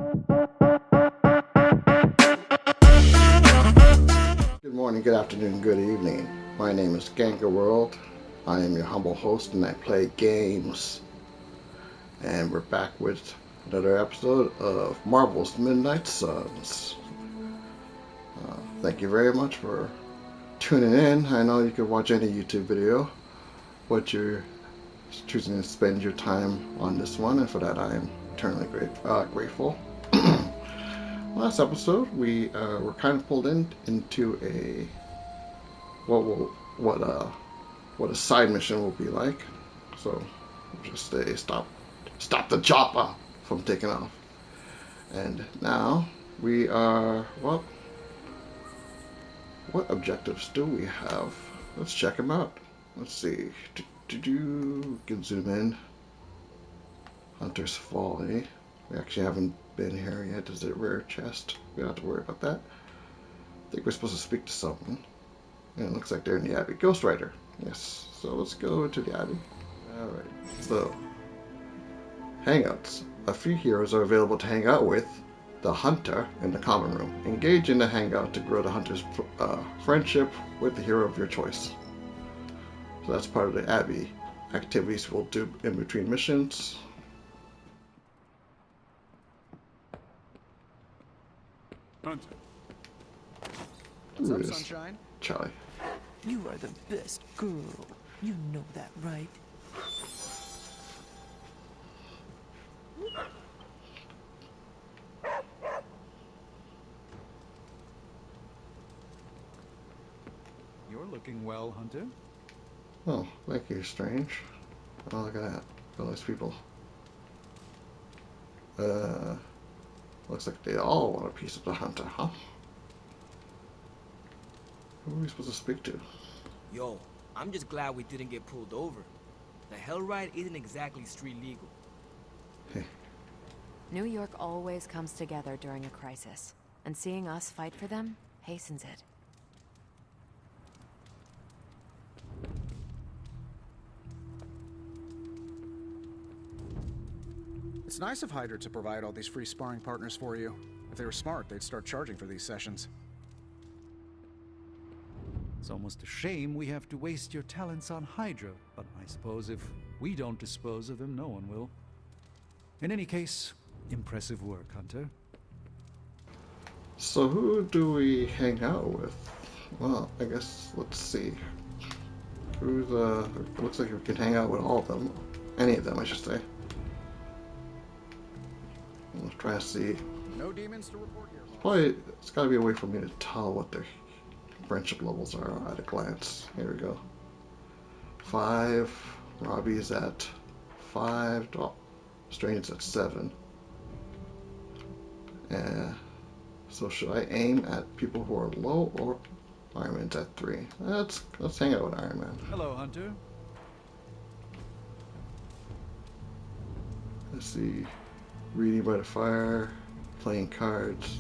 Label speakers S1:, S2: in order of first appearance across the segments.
S1: Good morning, good afternoon, good evening. My name is Gangerworld. I am your humble host and I play games. And we're back with another episode of Marvel's Midnight Suns. Thank you very much for tuning in. I know you can watch any YouTube video, but you're choosing to spend your time on this one, and for that I am eternally grateful. Last episode, we were kind of pulled into a what a side mission will be like. So we'll just say stop the chopper from taking off. And now we are what objectives do we have? Let's check them out. Let's see. You can zoom in. Hunter's Folly. We actually haven't been here yet. Is it a rare chest? We don't have to worry about that. I think we're supposed to speak to someone. And it looks like they're in the Abbey. Ghost Rider. Yes. So let's go to the Abbey. Alright. So, hangouts. A few heroes are available to hang out with the Hunter in the common room. Engage in the hangout to grow the Hunter's friendship with the hero of your choice. So that's part of the Abbey. Activities we'll do in between missions.
S2: Hunter.
S3: What's up, Sunshine?
S1: Charlie.
S3: You are the best girl. You know that, right?
S2: You're looking well, Hunter.
S1: Oh, thank you, Strange. Oh, look at that. All those people. Looks like they all want a piece of the Hunter, huh? Who are we supposed to speak to?
S4: Yo, I'm just glad we didn't get pulled over. The hell ride isn't exactly street legal.
S5: New York always comes together during a crisis, and seeing us fight for them hastens it.
S3: It's nice of Hydra to provide all these free sparring partners for you. If they were smart, they'd start charging for these sessions.
S2: It's almost a shame we have to waste your talents on Hydra, but I suppose if we don't dispose of them, no one will. In any case, impressive work, Hunter.
S1: So who do we hang out with? Well, I guess, let's see. Who's, looks like we can hang out with all of them. Any of them, I should say. Let's try to see.
S3: No demons to report here.
S1: It's gotta be a way for me to tell what their friendship levels are at a glance. Here we go. 5. Robbie's at 5. Strange's at 7. So should I aim at people who are low, or Iron Man's at 3? Let's hang out with Iron Man.
S2: Hello, Hunter.
S1: Let's see. Reading by the fire, playing cards.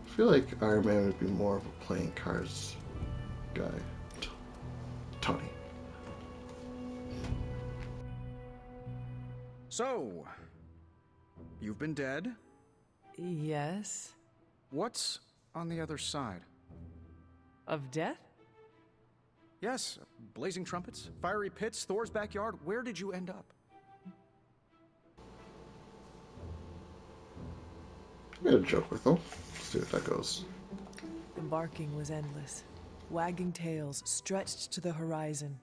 S1: I feel like Iron Man would be more of a playing cards guy. Tony.
S3: So, you've been dead?
S6: Yes.
S3: What's on the other side?
S6: Of death?
S3: Yes, blazing trumpets, fiery pits, Thor's backyard. Where did you end up?
S1: I'm gonna joke with them. See if that goes.
S6: The barking was endless. Wagging tails stretched to the horizon.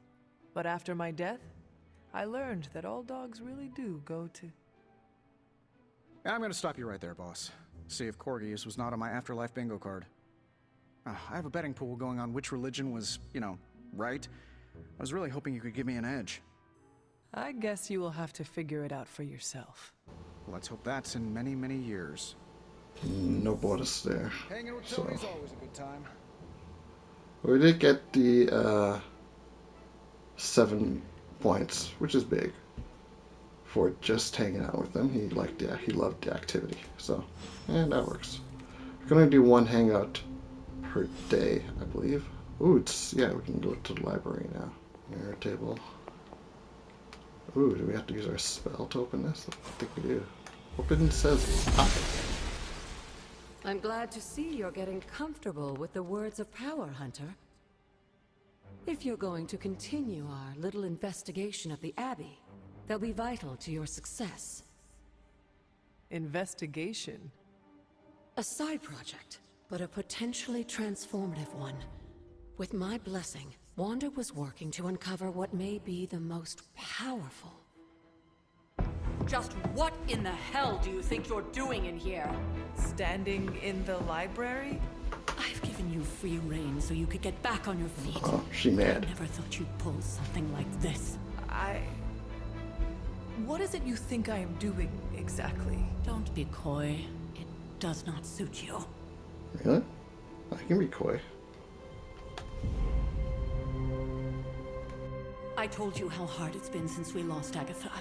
S6: But after my death, I learned that all dogs really do go to...
S3: I'm gonna stop you right there, boss. See if Corgius was not on my afterlife bingo card. I have a betting pool going on which religion was, right. I was really hoping you could give me an edge.
S6: I guess you will have to figure it out for yourself.
S3: Let's hope that's in many, many years.
S1: No bonus there.
S3: Hanging with
S1: So
S3: Tony's always a good time.
S1: we did get the 7 points, which is big for just hanging out with them. He loved the activity. So, and that works. We're gonna do 1 hangout per day, I believe. Ooh, yeah, we can go to the library now. Mirror table. Ooh, do we have to use our spell to open this? I think we do. Open says I.
S7: I'm glad to see you're getting comfortable with the words of power, Hunter. If you're going to continue our little investigation of the Abbey, they'll be vital to your success.
S6: Investigation?
S7: A side project, but a potentially transformative one. With my blessing, Wanda was working to uncover what may be the most powerful.
S8: Just what in the hell do you think you're doing in here?
S6: Standing in the library?
S8: I've given you free rein so you could get back on your feet.
S1: Oh, she mad.
S8: I never thought you'd pull something like this.
S6: What is it you think I am doing, exactly?
S8: Don't be coy. It does not suit you.
S1: Really? I can be coy.
S8: I told you how hard it's been since we lost Agatha.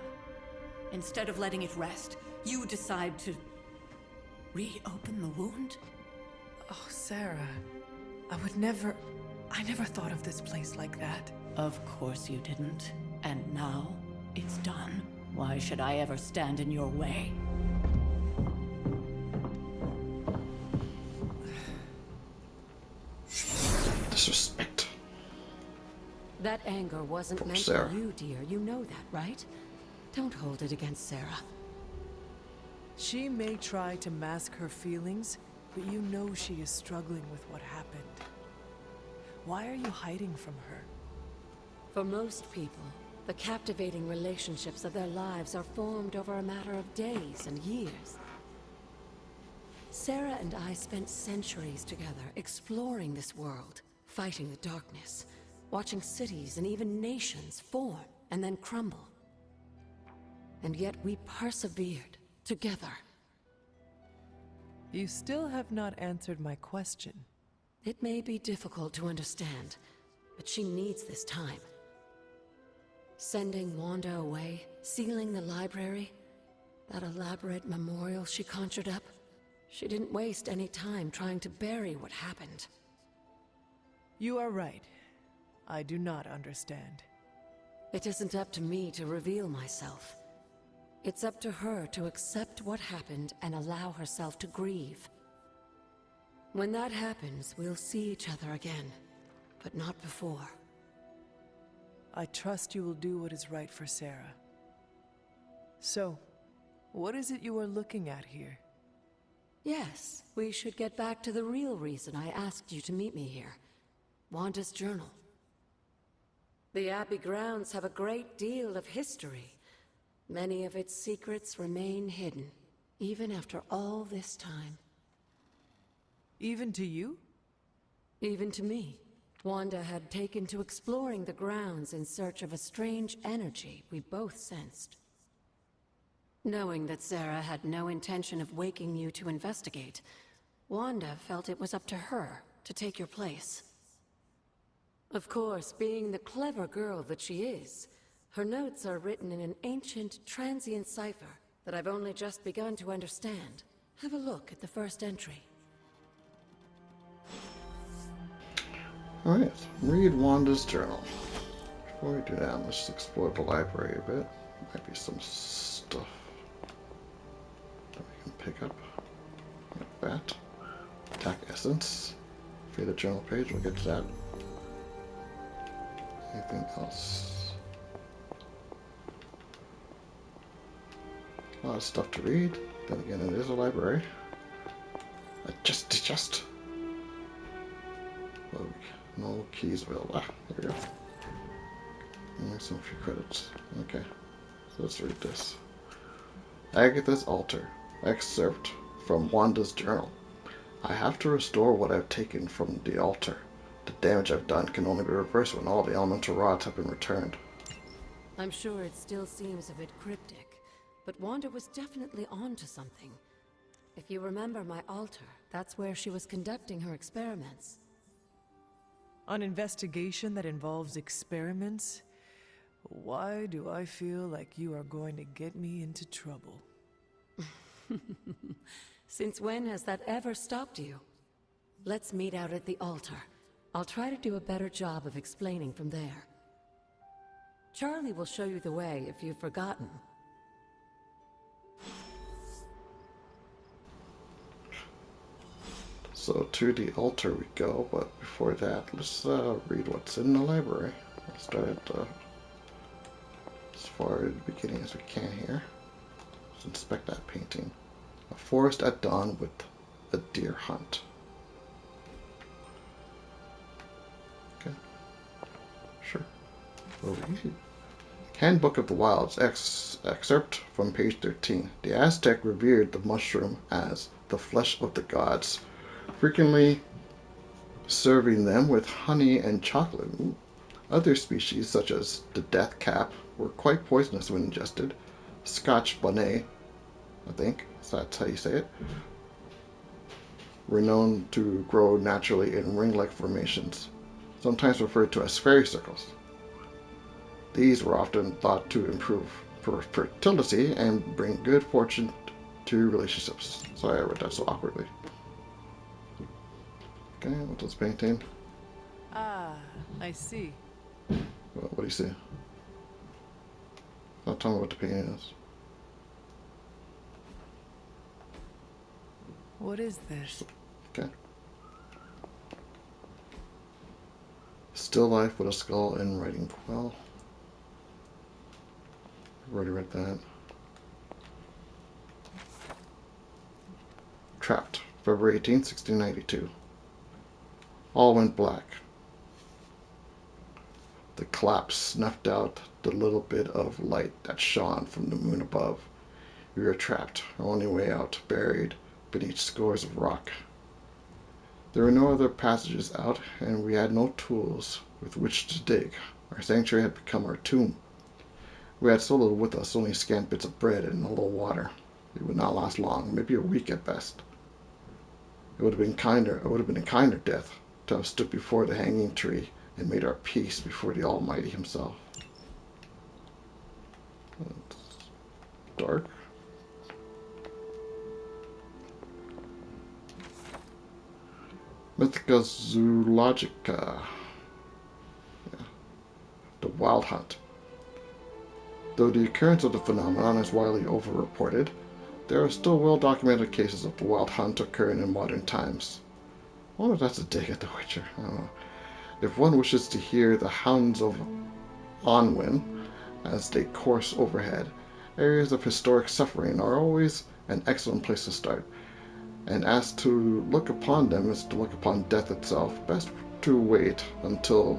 S8: Instead of letting it rest, you decide to reopen the wound?
S6: Oh, Sarah. I never thought of this place like that.
S8: Of course you didn't. And now, it's done. Why should I ever stand in your way?
S1: Disrespect.
S7: That anger wasn't
S1: Poor
S7: meant
S1: Sarah.
S7: for you, dear. You know that, right? Don't hold it against Sarah.
S6: She may try to mask her feelings, but you know she is struggling with what happened. Why are you hiding from her?
S7: For most people, the captivating relationships of their lives are formed over a matter of days and years. Sarah and I spent centuries together exploring this world, fighting the darkness, watching cities and even nations form and then crumble. And yet we persevered together.
S6: You still have not answered my question.
S7: It may be difficult to understand, but she needs this time. Sending Wanda away, sealing the library, that elaborate memorial she conjured up, she didn't waste any time trying to bury what happened.
S6: You are right. I do not understand.
S7: It isn't up to me to reveal myself. It's up to her to accept what happened and allow herself to grieve. When that happens, we'll see each other again, but not before.
S6: I trust you will do what is right for Sarah. So, what is it you are looking at here?
S7: Yes, we should get back to the real reason I asked you to meet me here. Wanda's journal. The Abbey grounds have a great deal of history. Many of its secrets remain hidden, even after all this time.
S6: Even to you?
S7: Even to me. Wanda had taken to exploring the grounds in search of a strange energy we both sensed. Knowing that Sarah had no intention of waking you to investigate, Wanda felt it was up to her to take your place. Of course, being the clever girl that she is, her notes are written in an ancient, transient cipher that I've only just begun to understand. Have a look at the first entry.
S1: Alright, read Wanda's journal. Before we do that, let's just explore the library a bit. Might be some stuff that we can pick up. Like that. Attack Essence. Free the journal page, we'll get to that. Anything else? A lot of stuff to read. Then again, it is a library. Just. Oh, no keys will. There we go. And some free credits. Okay. So let's read this. Agatha's altar. Excerpt from Wanda's journal. I have to restore what I've taken from the altar. The damage I've done can only be reversed when all the elemental rods have been returned.
S7: I'm sure it still seems a bit cryptic, but Wanda was definitely onto something. If you remember my altar, that's where she was conducting her experiments.
S6: An investigation that involves experiments? Why do I feel like you are going to get me into trouble?
S7: Since when has that ever stopped you? Let's meet out at the altar. I'll try to do a better job of explaining from there. Charlie will show you the way if you've forgotten.
S1: So to the altar we go, but before that, let's read what's in the library. Let's start at as far at the beginning as we can here. Let's inspect that painting. A forest at dawn with a deer hunt. Okay, sure. We'll read. Handbook of the Wilds, excerpt from page 13. The Aztec revered the mushroom as the flesh of the gods, frequently serving them with honey and chocolate. Other species, such as the death cap, were quite poisonous when ingested. Scotch bonnet, I think, so that's how you say it, were known to grow naturally in ring-like formations, sometimes referred to as fairy circles. These were often thought to improve fertility and bring good fortune to relationships. Sorry I read that so awkwardly. Okay, what's this painting?
S6: Ah, I see.
S1: What do you see? Don't tell me what the painting is.
S6: What is this?
S1: Okay. Still life with a skull and writing quill. I've already read that. Trapped, February 18, 1692. All went black. The collapse snuffed out the little bit of light that shone from the moon above. We were trapped, our only way out, buried beneath scores of rock. There were no other passages out, and we had no tools with which to dig. Our sanctuary had become our tomb. We had so little with us, only scant bits of bread and a little water. It would not last long, maybe a week at best. It would have been a kinder death to have stood before the hanging tree and made our peace before the Almighty himself. It's dark. Mythica Zoologica. Yeah. The Wild Hunt. Though the occurrence of the phenomenon is widely overreported, there are still well-documented cases of the Wild Hunt occurring in modern times. I wonder if that's a dig at The Witcher. I don't know. If one wishes to hear the hounds of Onwin as they course overhead, areas of historic suffering are always an excellent place to start. And as to look upon them is to look upon death itself, best to wait until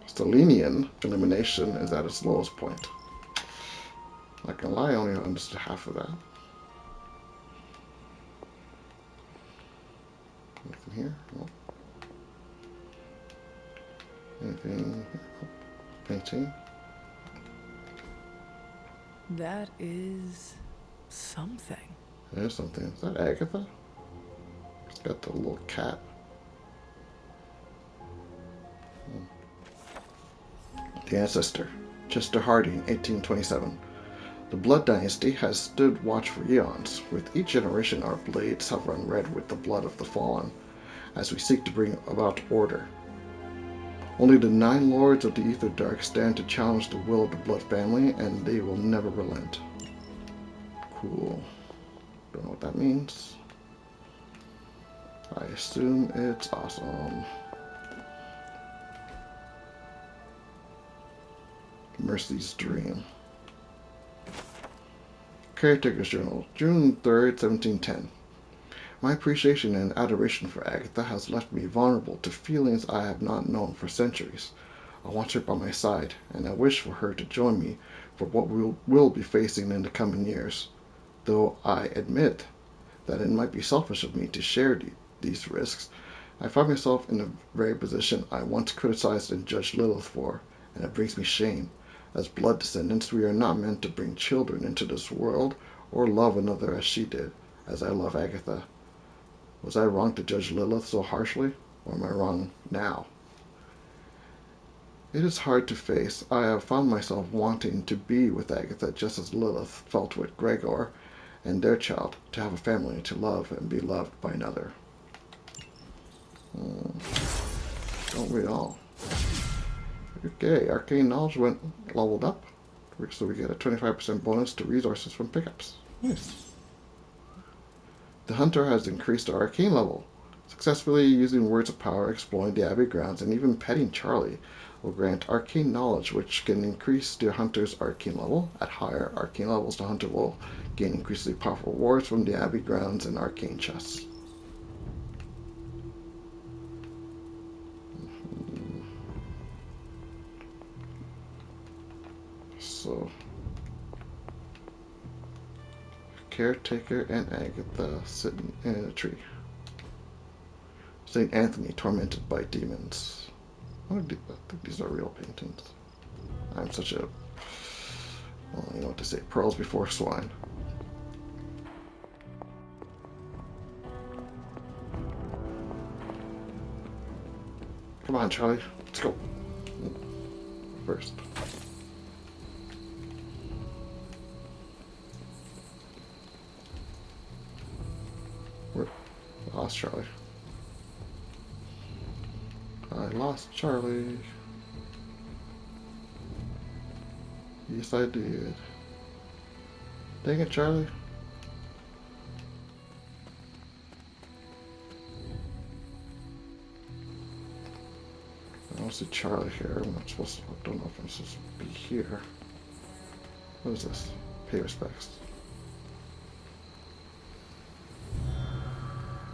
S1: Selenian elimination is at its lowest point. Not gonna lie, I only understood half of that. Anything here? No. Anything here? Oh, painting.
S6: That is something.
S1: There's something. Is that Agatha? It's got the little cat. The Ancestor. Chester Harding, 1827. The Blood Dynasty has stood watch for eons. With each generation, our blades have run red with the blood of the fallen, as we seek to bring about order. Only the 9 Lords of the Ether Dark stand to challenge the will of the Blood family, and they will never relent. Cool. Don't know what that means. I assume it's awesome. Mercy's Dream. Caretaker's Journal, June 3rd, 1710. My appreciation and adoration for Agatha has left me vulnerable to feelings I have not known for centuries. I want her by my side, and I wish for her to join me for what we will be facing in the coming years, though I admit that it might be selfish of me to share these risks. I find myself in the very position I once criticized and judged Lilith for, and it brings me shame. As blood descendants, we are not meant to bring children into this world or love another as she did, as I love Agatha. Was I wrong to judge Lilith so harshly, or am I wrong now? It is hard to face. I have found myself wanting to be with Agatha just as Lilith felt with Gregor and their child, to have a family, to love and be loved by another. Don't we all? Okay, arcane knowledge leveled up, so we get a 25% bonus to resources from pickups. Nice. The hunter has increased our arcane level. Successfully using words of power, exploring the Abbey grounds, and even petting Charlie will grant arcane knowledge, which can increase the hunter's arcane level. At higher arcane levels, the hunter will gain increasingly powerful rewards from the Abbey grounds and arcane chests. So, Caretaker and Agatha sitting in a tree. St. Anthony tormented by demons. I think these are real paintings. I'm such a... well, you know what to say. Pearls before swine. Come on, Charlie. Let's go. First. Where? Lost Charlie. I lost Charlie. Yes, I did. Dang it, Charlie. I don't see Charlie here. I'm not supposed to. I don't know if I'm supposed to be here. What is this? Pay respects.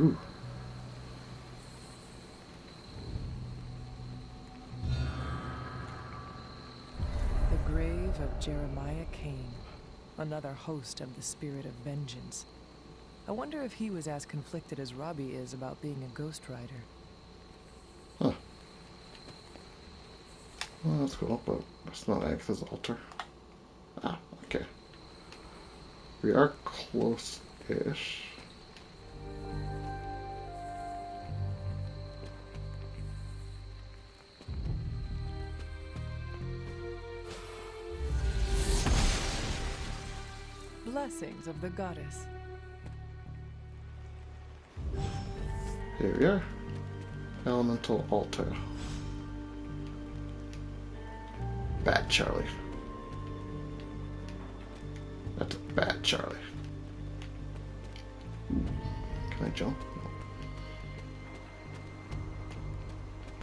S1: Ooh.
S6: The grave of Jeremiah Kane, another host of the spirit of vengeance. I wonder if he was as conflicted as Robbie is about being a ghost rider.
S1: Huh. Well, that's cool, but that's not Agatha's altar. Ah, okay. We are close-ish.
S6: Blessings of the goddess.
S1: Here we are. Elemental altar. Bad Charlie. That's a bad Charlie. Can I jump? No.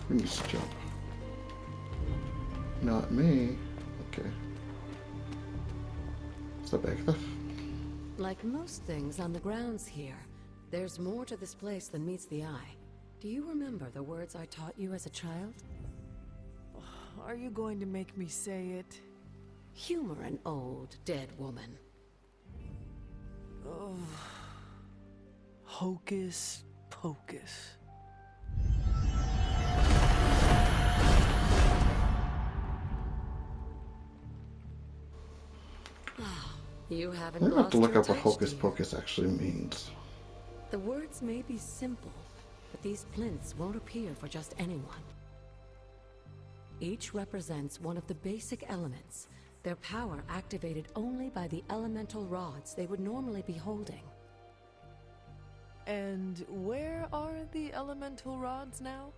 S1: Who needs to jump? Not me. Okay. What's up, Agatha?
S7: Like most things on the grounds here, there's more to this place than meets the eye. Do you remember the words I taught you as a child?
S6: Are you going to make me say it?
S7: Humor an old, dead woman.
S6: Oh. Hocus pocus.
S7: You haven't
S1: I'm gonna have to
S7: lost
S1: look
S7: your
S1: up what
S7: touch,
S1: hocus
S7: dear.
S1: pocus actually means.
S7: The words may be simple, but these plinths won't appear for just anyone. Each represents one of the basic elements, their power activated only by the elemental rods they would normally be holding.
S6: And where are the elemental rods now?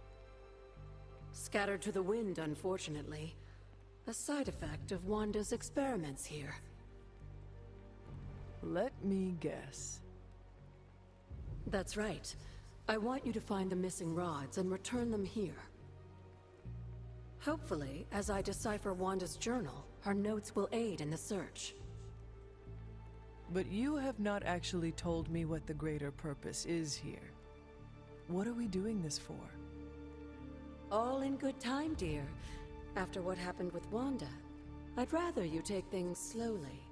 S7: Scattered to the wind, unfortunately. A side effect of Wanda's experiments here.
S6: Let me guess.
S7: That's right. I want you to find the missing rods and return them here. Hopefully, as I decipher Wanda's journal, her notes will aid in the search.
S6: But you have not actually told me what the greater purpose is here. What are we doing this for?
S7: All in good time, dear. After what happened with Wanda, I'd rather you take things slowly.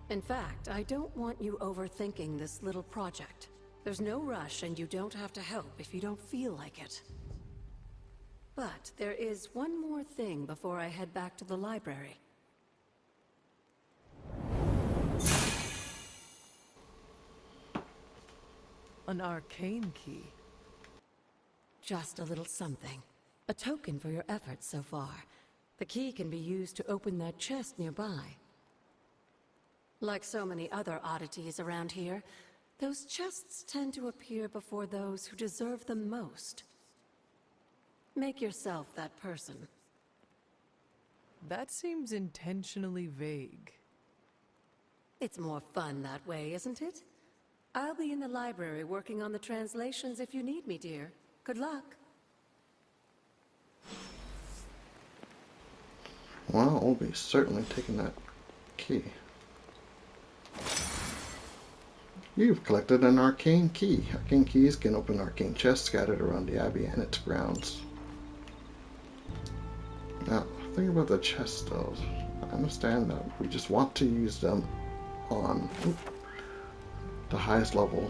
S7: In fact, I don't want you overthinking this little project. There's no rush, and you don't have to help if you don't feel like it. But there is one more thing before I head back to the library.
S6: An arcane key.
S7: Just a little something. A token for your efforts so far. The key can be used to open that chest nearby. Like so many other oddities around here, those chests tend to appear before those who deserve them most. Make yourself that person.
S6: That seems intentionally vague.
S7: It's more fun that way, isn't it? I'll be in the library working on the translations if you need me, dear. Good luck.
S1: Well, we'll be certainly taking that key. You've collected an arcane key. Arcane keys can open arcane chests scattered around the Abbey and its grounds. Now, think about the chests though. I understand that we just want to use them on the highest level.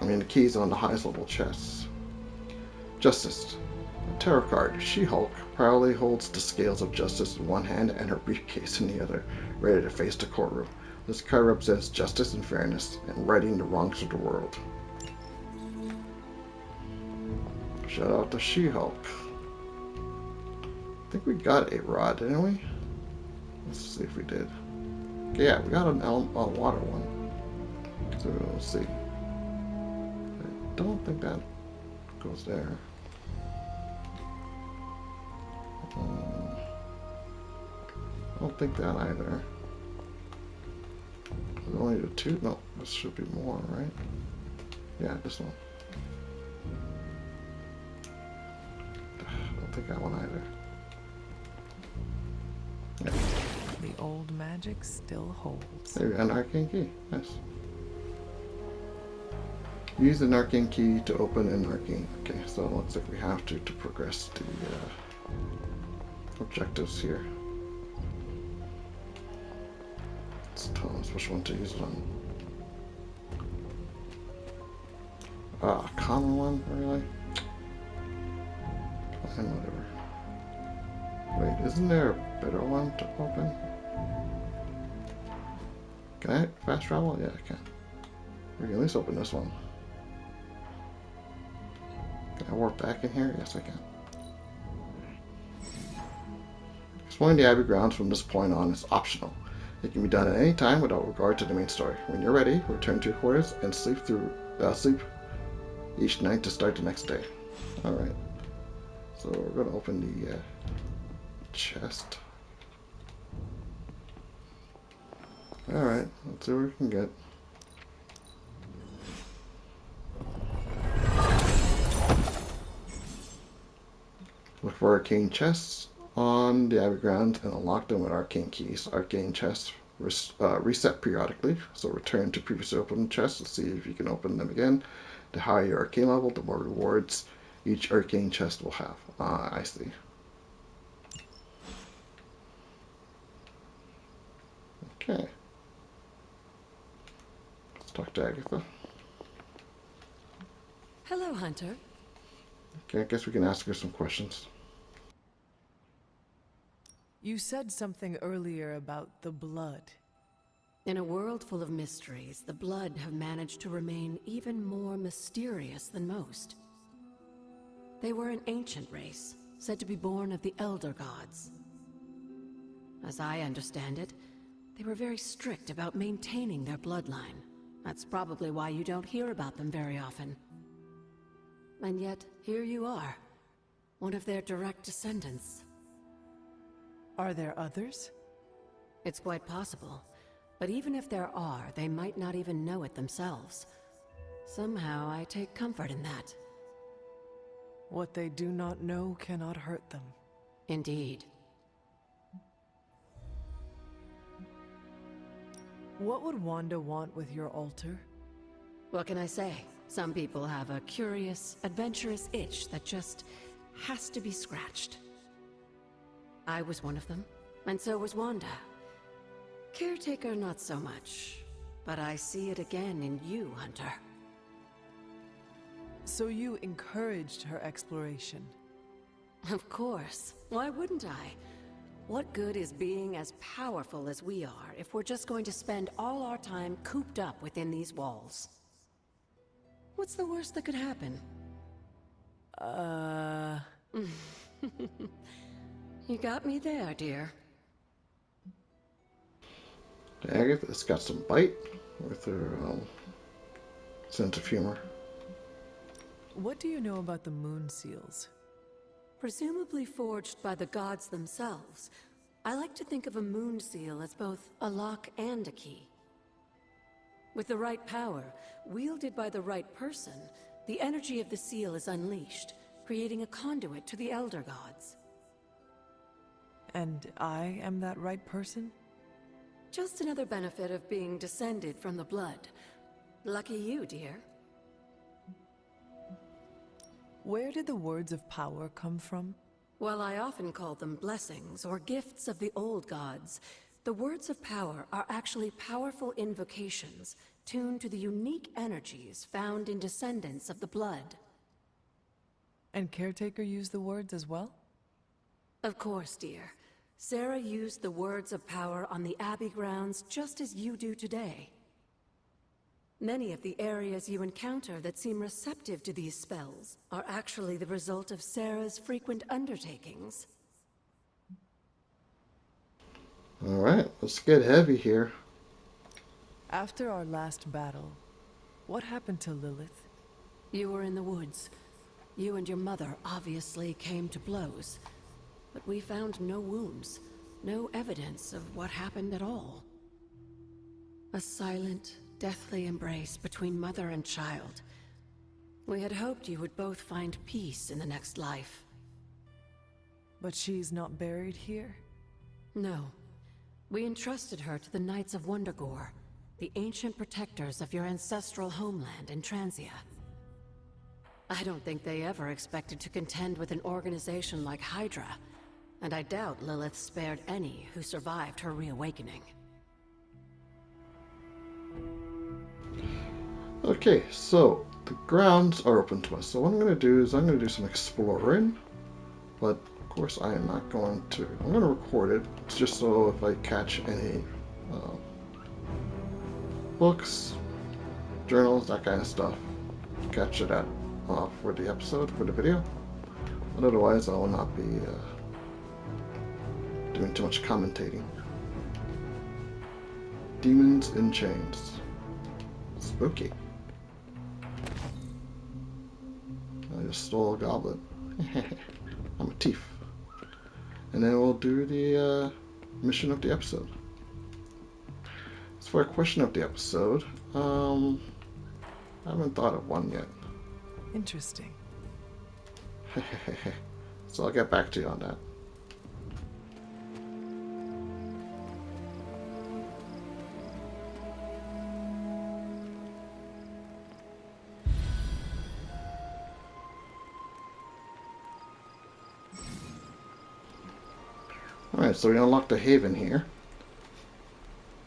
S1: I mean, the keys on the highest level chests. Justice. A tarot card. She-Hulk proudly holds the scales of justice in one hand and her briefcase in the other, ready to face the courtroom. This card represents justice and fairness, and righting the wrongs of the world. Shout out to She-Hulk. I think we got a rod, didn't we? Let's see if we did. Okay, yeah, we got a water one. So let's see. I don't think that goes there. I don't think that either. There's only the two? No, this should be more, right? Yeah, this one. I don't think that one either. Yeah.
S6: The old magic still holds.
S1: There we go, an arcane key. Nice. Use an arcane key to open an arcane. Okay, so it looks like we have to progress the objectives here. Let's tell us which one to use it on. Ah, common one, really? Fine, whatever. Wait, isn't there a better one to open? Can I fast travel? Yeah, I can. We can at least open this one. Can I warp back in here? Yes, I can. Exploring the Abbey grounds from this point on is optional. It can be done at any time without regard to the main story. When you're ready, return to your quarters and sleep each night to start the next day. Alright. So we're going to open the chest. Alright, let's see what we can get. Look for arcane chests on the Abbey grounds and unlock them with arcane keys. Arcane chests reset periodically, so return to previously opened chests to see if you can open them again. The higher your arcane level, the more rewards each arcane chest will have. I see. Okay. Let's talk to Agatha.
S7: Hello, Hunter.
S1: Okay, I guess we can ask her some questions.
S6: You said something earlier about the blood.
S7: In a world full of mysteries, the blood have managed to remain even more mysterious than most. They were an ancient race, said to be born of the Elder Gods. As I understand it, they were very strict about maintaining their bloodline. That's probably why you don't hear about them very often. And yet, here you are, one of their direct descendants.
S6: Are there others?
S7: It's quite possible. But even if there are, they might not even know it themselves. Somehow, I take comfort in that.
S6: What they do not know cannot hurt them.
S7: Indeed.
S6: What would Wanda want with your altar?
S7: What can I say? Some people have a curious, adventurous itch that just has to be scratched. I was one of them, and so was Wanda. Caretaker, not so much. But I see it again in you, Hunter.
S6: So you encouraged her exploration?
S7: Of course. Why wouldn't I? What good is being as powerful as we are if we're just going to spend all our time cooped up within these walls? What's the worst that could happen? You got me there, dear.
S1: Agatha's got some bite with her sense of humor.
S6: What do you know about the moon seals?
S7: Presumably forged by the gods themselves. I like to think of a moon seal as both a lock and a key. With the right power, wielded by the right person, the energy of the seal is unleashed, creating a conduit to the Elder Gods.
S6: And I am that right person?
S7: Just another benefit of being descended from the blood. Lucky you, dear.
S6: Where did the words of power come from?
S7: While I often call them blessings or gifts of the old gods, the words of power are actually powerful invocations tuned to the unique energies found in descendants of the blood.
S6: And Caretaker used the words as well?
S7: Of course, dear. Sarah used the words of power on the Abbey grounds just as you do today. Many of the areas you encounter that seem receptive to these spells are actually the result of Sarah's frequent undertakings.
S1: Alright, let's get heavy here.
S6: After our last battle, what happened to Lilith?
S7: You were in the woods. You and your mother obviously came to blows. But we found no wounds, no evidence of what happened at all. A silent, deathly embrace between mother and child. We had hoped you would both find peace in the next life.
S6: But she's not buried here?
S7: No. We entrusted her to the Knights of Wondergore, the ancient protectors of your ancestral homeland in Transia. I don't think they ever expected to contend with an organization like Hydra, and I doubt Lilith spared any who survived her reawakening.
S1: Okay, so the grounds are open to us. So what I'm going to do is I'm going to do some exploring, but of course I am not going to. I'm going to record it just so if I catch any books, journals, that kind of stuff, catch it at for the episode, for the video. But otherwise I will not be doing too much commentating. Demons in chains. Spooky. I just stole a goblet. I'm a thief. And then we'll do the mission of the episode. As for a question of the episode, I haven't thought of one yet.
S6: Interesting.
S1: So I'll get back to you on that. Alright, so we unlocked the haven here.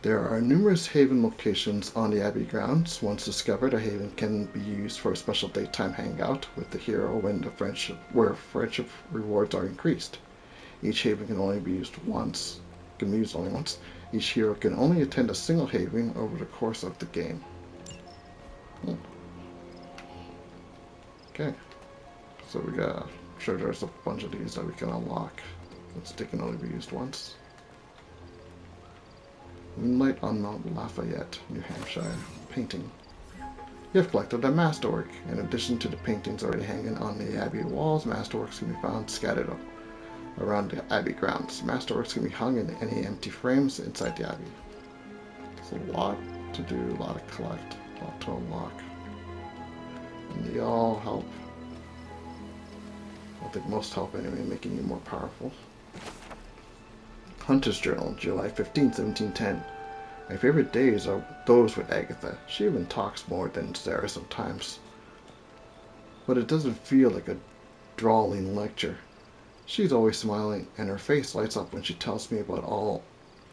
S1: There are numerous haven locations on the Abbey grounds. Once discovered, a haven can be used for a special daytime hangout with the hero when the where friendship rewards are increased. Each haven can only be used once. Can be used only once. Each hero can only attend a single haven over the course of the game. Okay, so we got. I'm sure there's a bunch of these that we can unlock. They can only be used once. Moonlight on Mount Lafayette, New Hampshire. Painting. You have collected a masterwork. In addition to the paintings already hanging on the Abbey walls, masterworks can be found scattered around the Abbey grounds. Masterworks can be hung in any empty frames inside the Abbey. It's a lot to do, a lot to collect, a lot to unlock. And they all help. I think most help anyway, making you more powerful. Hunter's Journal, July 15, 1710. My favorite days are those with Agatha. She even talks more than Sarah sometimes. But it doesn't feel like a drawling lecture. She's always smiling, and her face lights up when she tells me about all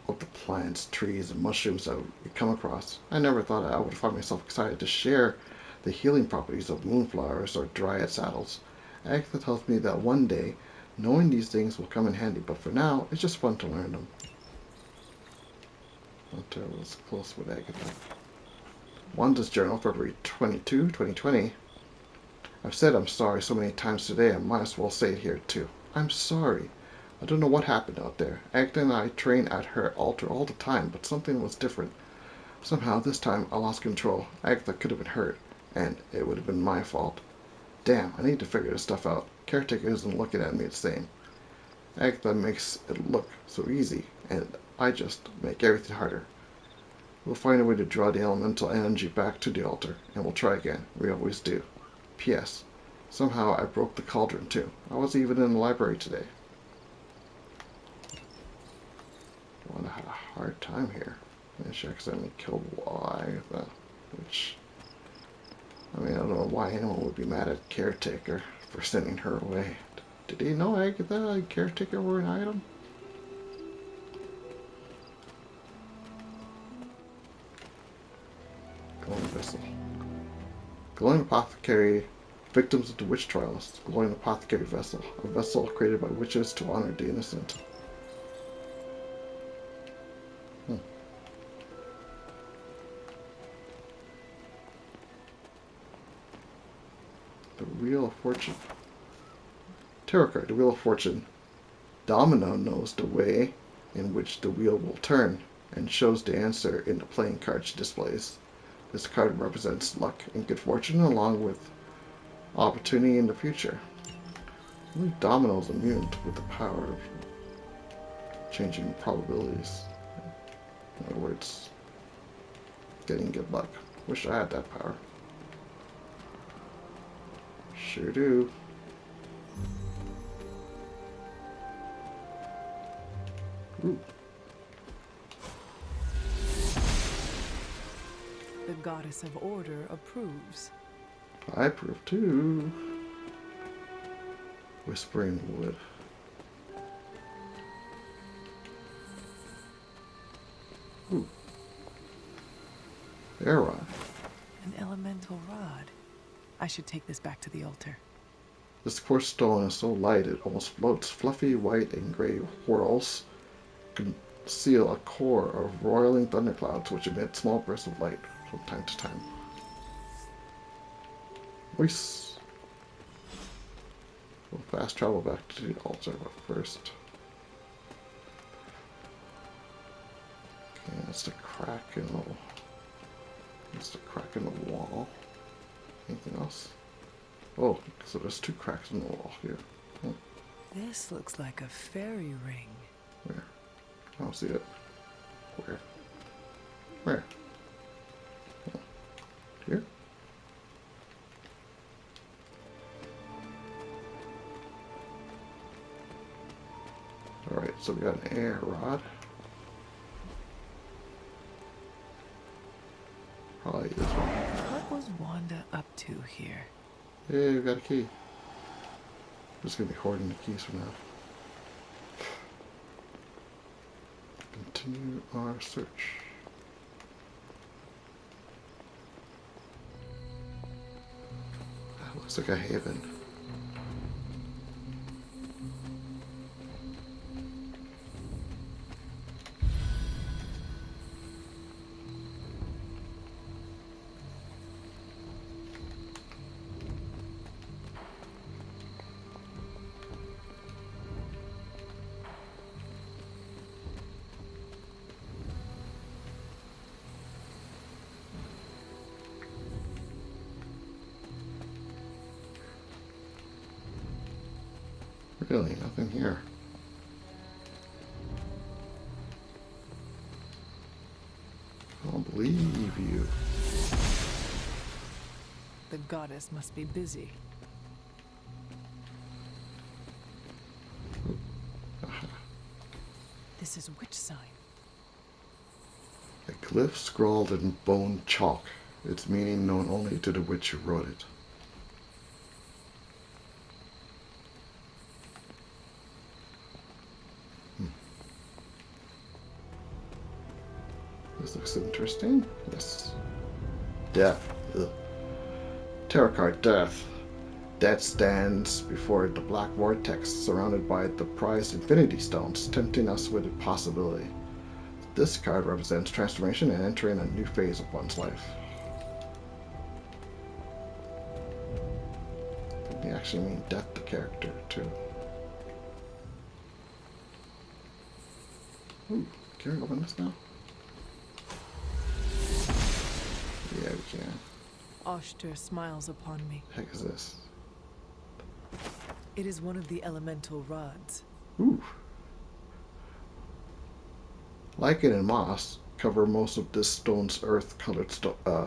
S1: of the plants, trees, and mushrooms that we come across. I never thought I would find myself excited to share the healing properties of moonflowers or dryad saddles. Agatha tells me that one day, knowing these things will come in handy, but for now, it's just fun to learn them. Hunter was close with Agatha. Wanda's Journal, February 22, 2020. I've said I'm sorry so many times today, I might as well say it here too. I'm sorry. I don't know what happened out there. Agatha and I train at her altar all the time, but something was different. Somehow, this time, I lost control. Agatha could have been hurt, and it would have been my fault. Damn, I need to figure this stuff out. Caretaker isn't looking at me the same. Agatha makes it look so easy, and I just make everything harder. We'll find a way to draw the elemental energy back to the altar, and we'll try again. We always do. P.S. Somehow I broke the cauldron too. I wasn't even in the library today. Wanda had a hard time here. And she accidentally killed Agatha, which, I mean, I don't know why anyone would be mad at Caretaker for sending her away. Did he know Agatha and Caretaker were an item? Glowing vessel. Glowing apothecary. Victims of the witch trials. Glowing apothecary vessel. A vessel created by witches to honor the innocent. The Wheel of Fortune. Tarot card, the Wheel of Fortune. Domino knows the way in which the wheel will turn and shows the answer in the playing card she displays. This card represents luck and good fortune along with opportunity in the future. Only Domino is immune with the power of changing probabilities. In other words, getting good luck. Wish I had that power. Sure do. Ooh.
S6: The goddess of order approves.
S1: I approve too. Whispering Wood. Ooh. Air rod.
S6: An elemental rod. I should take this back to the altar.
S1: This quartz stone is so light it almost floats. Fluffy white and gray whorls conceal a core of roiling thunderclouds which emit small bursts of light from time to time. Nice. We'll fast travel back to the altar first. Okay, that's the crack in the. That's the crack in the wall. Anything else? Oh, so there's two cracks in the wall here. Oh.
S6: This looks like a fairy ring.
S1: Where? I don't see it. Where? Where? Oh. Here? Alright, so we got an air rod. Probably this one.
S6: What was Wanda up to here?
S1: Hey, we got a key. Just gonna be hoarding the keys for now. Continue our search. That looks like a haven. Really, nothing here. I don't believe you.
S6: The goddess must be busy. This is which sign?
S1: A glyph scrawled in bone chalk. Its meaning known only to the witch who wrote it. This looks interesting. Yes. Death. Ugh. Tarot card, Death. Death stands before the black vortex, surrounded by the prized infinity stones, tempting us with a possibility. This card represents transformation and entering a new phase of one's life. They actually mean death the character, too. Ooh, can we open this now? Yeah, we can.
S6: Oshter smiles upon me.
S1: The heck is this?
S6: It is one of the elemental rods.
S1: Ooh. Lichen and moss cover most of this stone's earth-colored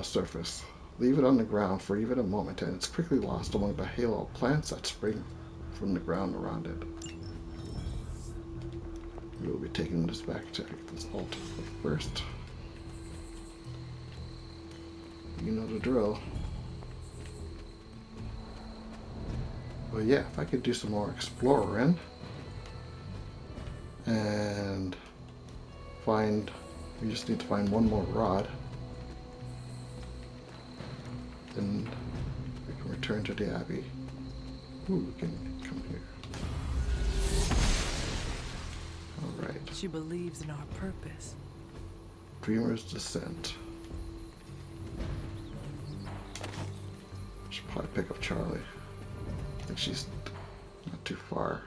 S1: surface. Leave it on the ground for even a moment, and it's quickly lost among the halo of plants that spring from the ground around it. We will be taking this back to this alt first. You know the drill. But yeah, if I could do some more exploring and find, we just need to find one more rod, then we can return to the Abbey. Ooh, we can come here. Alright.
S6: She believes in our purpose.
S1: Dreamer's Descent. Should probably pick up Charlie. I think she's not too far.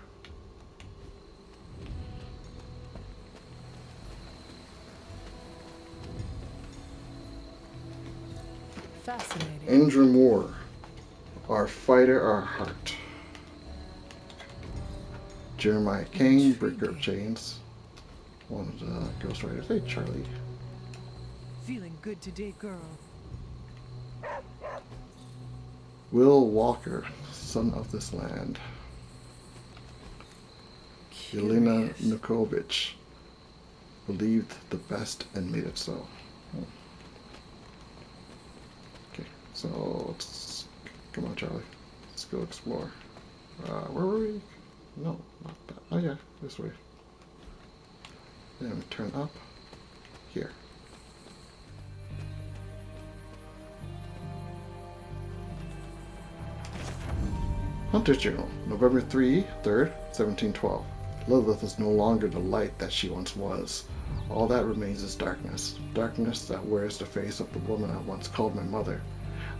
S6: Fascinating.
S1: Angel Moore. Our fighter, our heart. Jeremiah Kane, Breaker of Chains. One of the Ghost Riders. Hey, Charlie.
S6: Feeling good today, girl.
S1: Will Walker, son of this land. Yelena
S6: Curious.
S1: Nukovich believed the best and made it so. Okay, so let's come on, Charlie. Let's go explore. Where were we? No, not that. Oh yeah, this way. Then we turn up here. Hunter's Journal, November 3rd, 1712. Lilith is no longer the light that she once was. All that remains is darkness. Darkness that wears the face of the woman I once called my mother.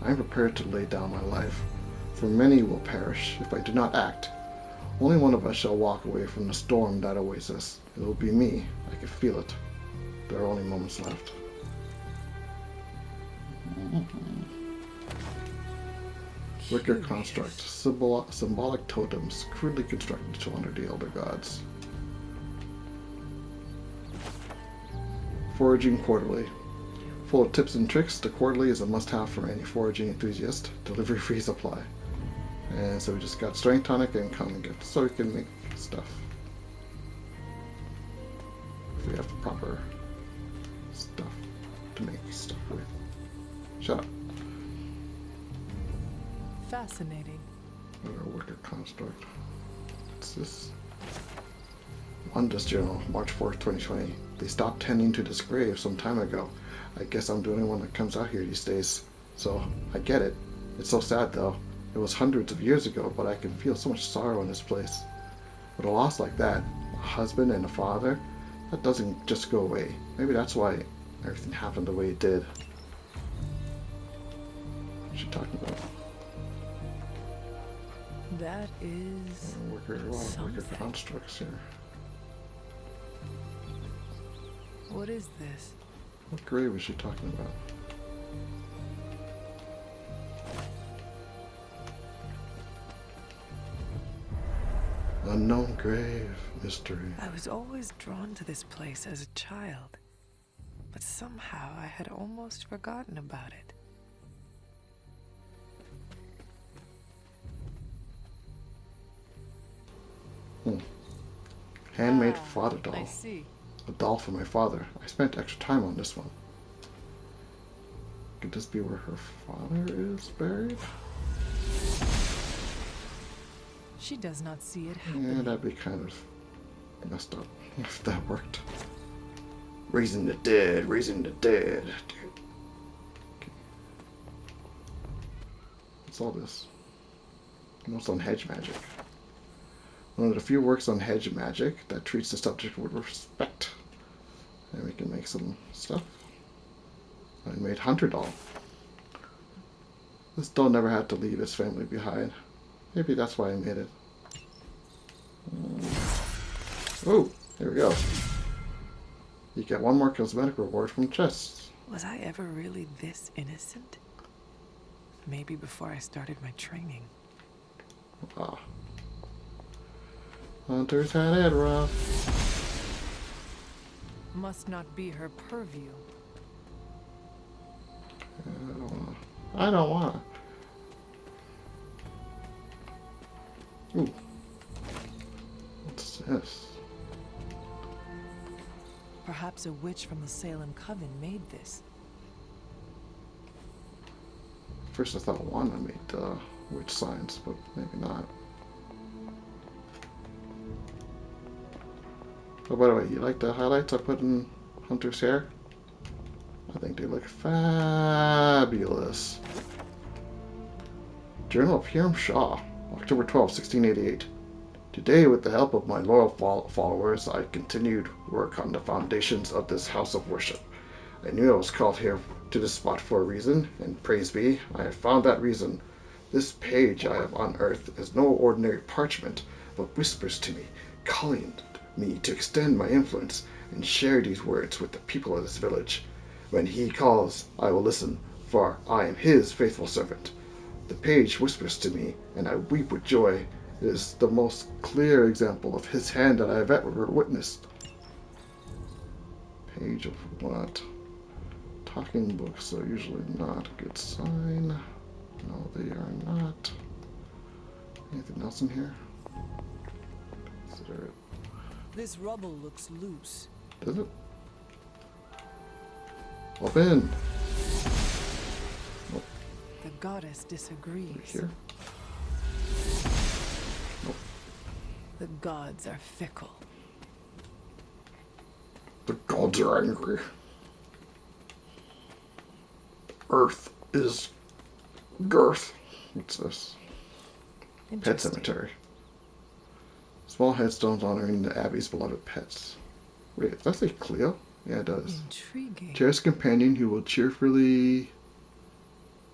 S1: I am prepared to lay down my life, for many will perish if I do not act. Only one of us shall walk away from the storm that awaits us. It will be me. I can feel it. There are only moments left. Wicker construct. Symbolic totems, crudely constructed to honor the elder gods. Foraging Quarterly. Full of tips and tricks, the Quarterly is a must-have for any foraging enthusiast. Delivery fees apply. And so we just got strength tonic and common gift, so we can make stuff. If we have the proper stuff to make stuff with. Shut up.
S6: Fascinating.
S1: Another wicker construct. What's this? Wanda's Journal, March 4th, 2020. They stopped tending to this grave some time ago. I guess I'm the only one that comes out here these days. So, I get it. It's so sad though. It was hundreds of years ago, but I can feel so much sorrow in this place. With a loss like that, a husband and a father, that doesn't just go away. Maybe that's why everything happened the way it did. What's she talking about?
S6: That is
S1: A lot of wicker constructs here.
S6: What is this?
S1: What grave is she talking about? Unknown grave, mystery.
S6: I was always drawn to this place as a child, but somehow I had almost forgotten about it.
S1: Handmade father doll.
S6: I see.
S1: A doll for my father. I spent extra time on this one. Could this be where her father is buried?
S6: She does not see it happening.
S1: Yeah, that'd be kind of messed up if that worked. Raising the dead, raising the dead. Dude. Okay. What's all this? Notes on hedge magic. One of the few works on hedge magic that treats the subject with respect. And we can make some stuff. I made Hunter doll. This doll never had to leave his family behind. Maybe that's why I made it. Oh, here we go. You get one more cosmetic reward from chests.
S6: Was I ever really this innocent? Maybe before I started my training.
S1: Ah. Hunters had it rough.
S6: Must not be her purview.
S1: I don't wanna. Ooh. What's this?
S6: Perhaps a witch from the Salem Coven made this.
S1: First I thought Wanda made witch signs, but maybe not. Oh, by the way, you like the highlights I put in Hunter's hair? I think they look fabulous. Journal of Hiram Shaw, October 12, 1688. Today, with the help of my loyal followers, I continued work on the foundations of this house of worship. I knew I was called here to this spot for a reason, and praise be, I have found that reason. This page I have unearthed is no ordinary parchment, but whispers to me, calling me to extend my influence and share these words with the people of this village. When he calls, I will listen, for I am his faithful servant. The page whispers to me, and I weep with joy. It is the most clear example of his hand that I have ever witnessed. Page of what? Talking books are usually not a good sign. No, they are not. Anything else in here? Consider it.
S6: This rubble looks loose.
S1: Does it? Open! Nope.
S6: The goddess disagrees.
S1: Right here? Nope.
S6: The gods are fickle.
S1: The gods are angry. Earth is girth. What's this? Pet cemetery. Small headstones honoring the Abbey's beloved pets. Wait, does that say Cleo? Yeah, it does.
S6: Intriguing.
S1: Cherished companion who will cheerfully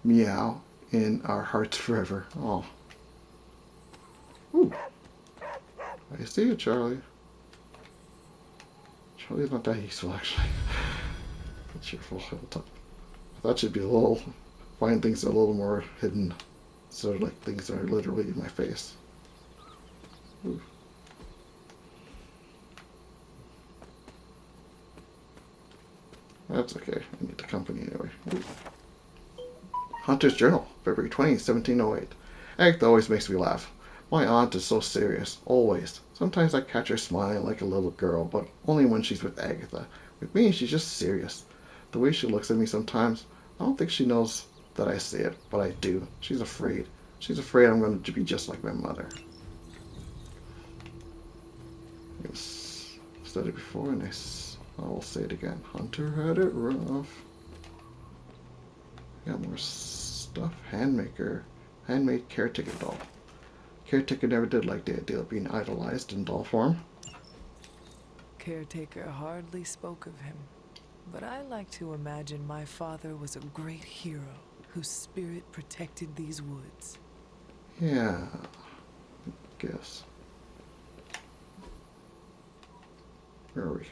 S1: meow in our hearts forever. Oh. Ooh. I see you, Charlie. Charlie's not that useful, actually. Cheerful. I thought she'd be a little, find things a little more hidden. So like things that are literally in my face. Ooh. That's okay. I need the company anyway. Ooh. Hunter's Journal, February 20, 1708. Agatha always makes me laugh. My aunt is so serious, always. Sometimes I catch her smiling like a little girl, but only when she's with Agatha. With me, she's just serious. The way she looks at me sometimes, I don't think she knows that I see it, but I do. She's afraid. She's afraid I'm going to be just like my mother. I've said it before, and I will say it again. Hunter had it rough. Got more stuff. Handmade caretaker doll. Caretaker never did like the idea of being idolized in doll form.
S6: Caretaker hardly spoke of him, but I like to imagine my father was a great hero whose spirit protected these woods.
S1: Yeah, I guess. Where are we?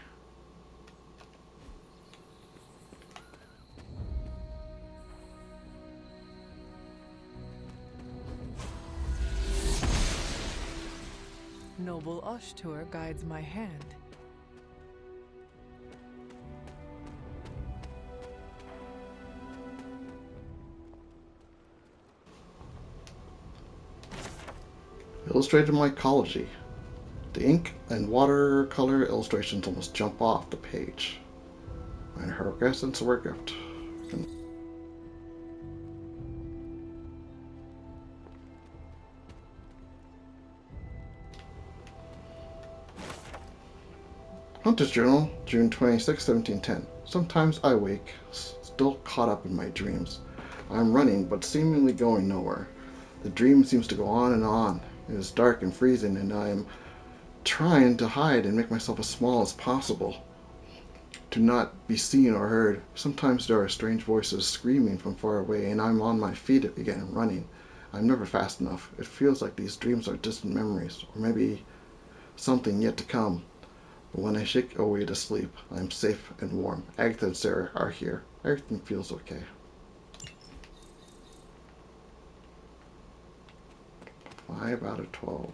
S6: Noble Ashtur guides my hand.
S1: Illustrated mycology. The ink and watercolor illustrations almost jump off the page. My heroic essence were gift. Hunter's Journal, June 26, 1710. Sometimes I wake, still caught up in my dreams. I am running, but seemingly going nowhere. The dream seems to go on and on. It is dark and freezing, and I am trying to hide and make myself as small as possible, to not be seen or heard. Sometimes there are strange voices screaming from far away, and I'm on my feet again and running. I'm never fast enough. It feels like these dreams are distant memories, or maybe something yet to come. But when I shake away to sleep, I am safe and warm. Agatha and Sarah are here. Everything feels okay. Five out of 12.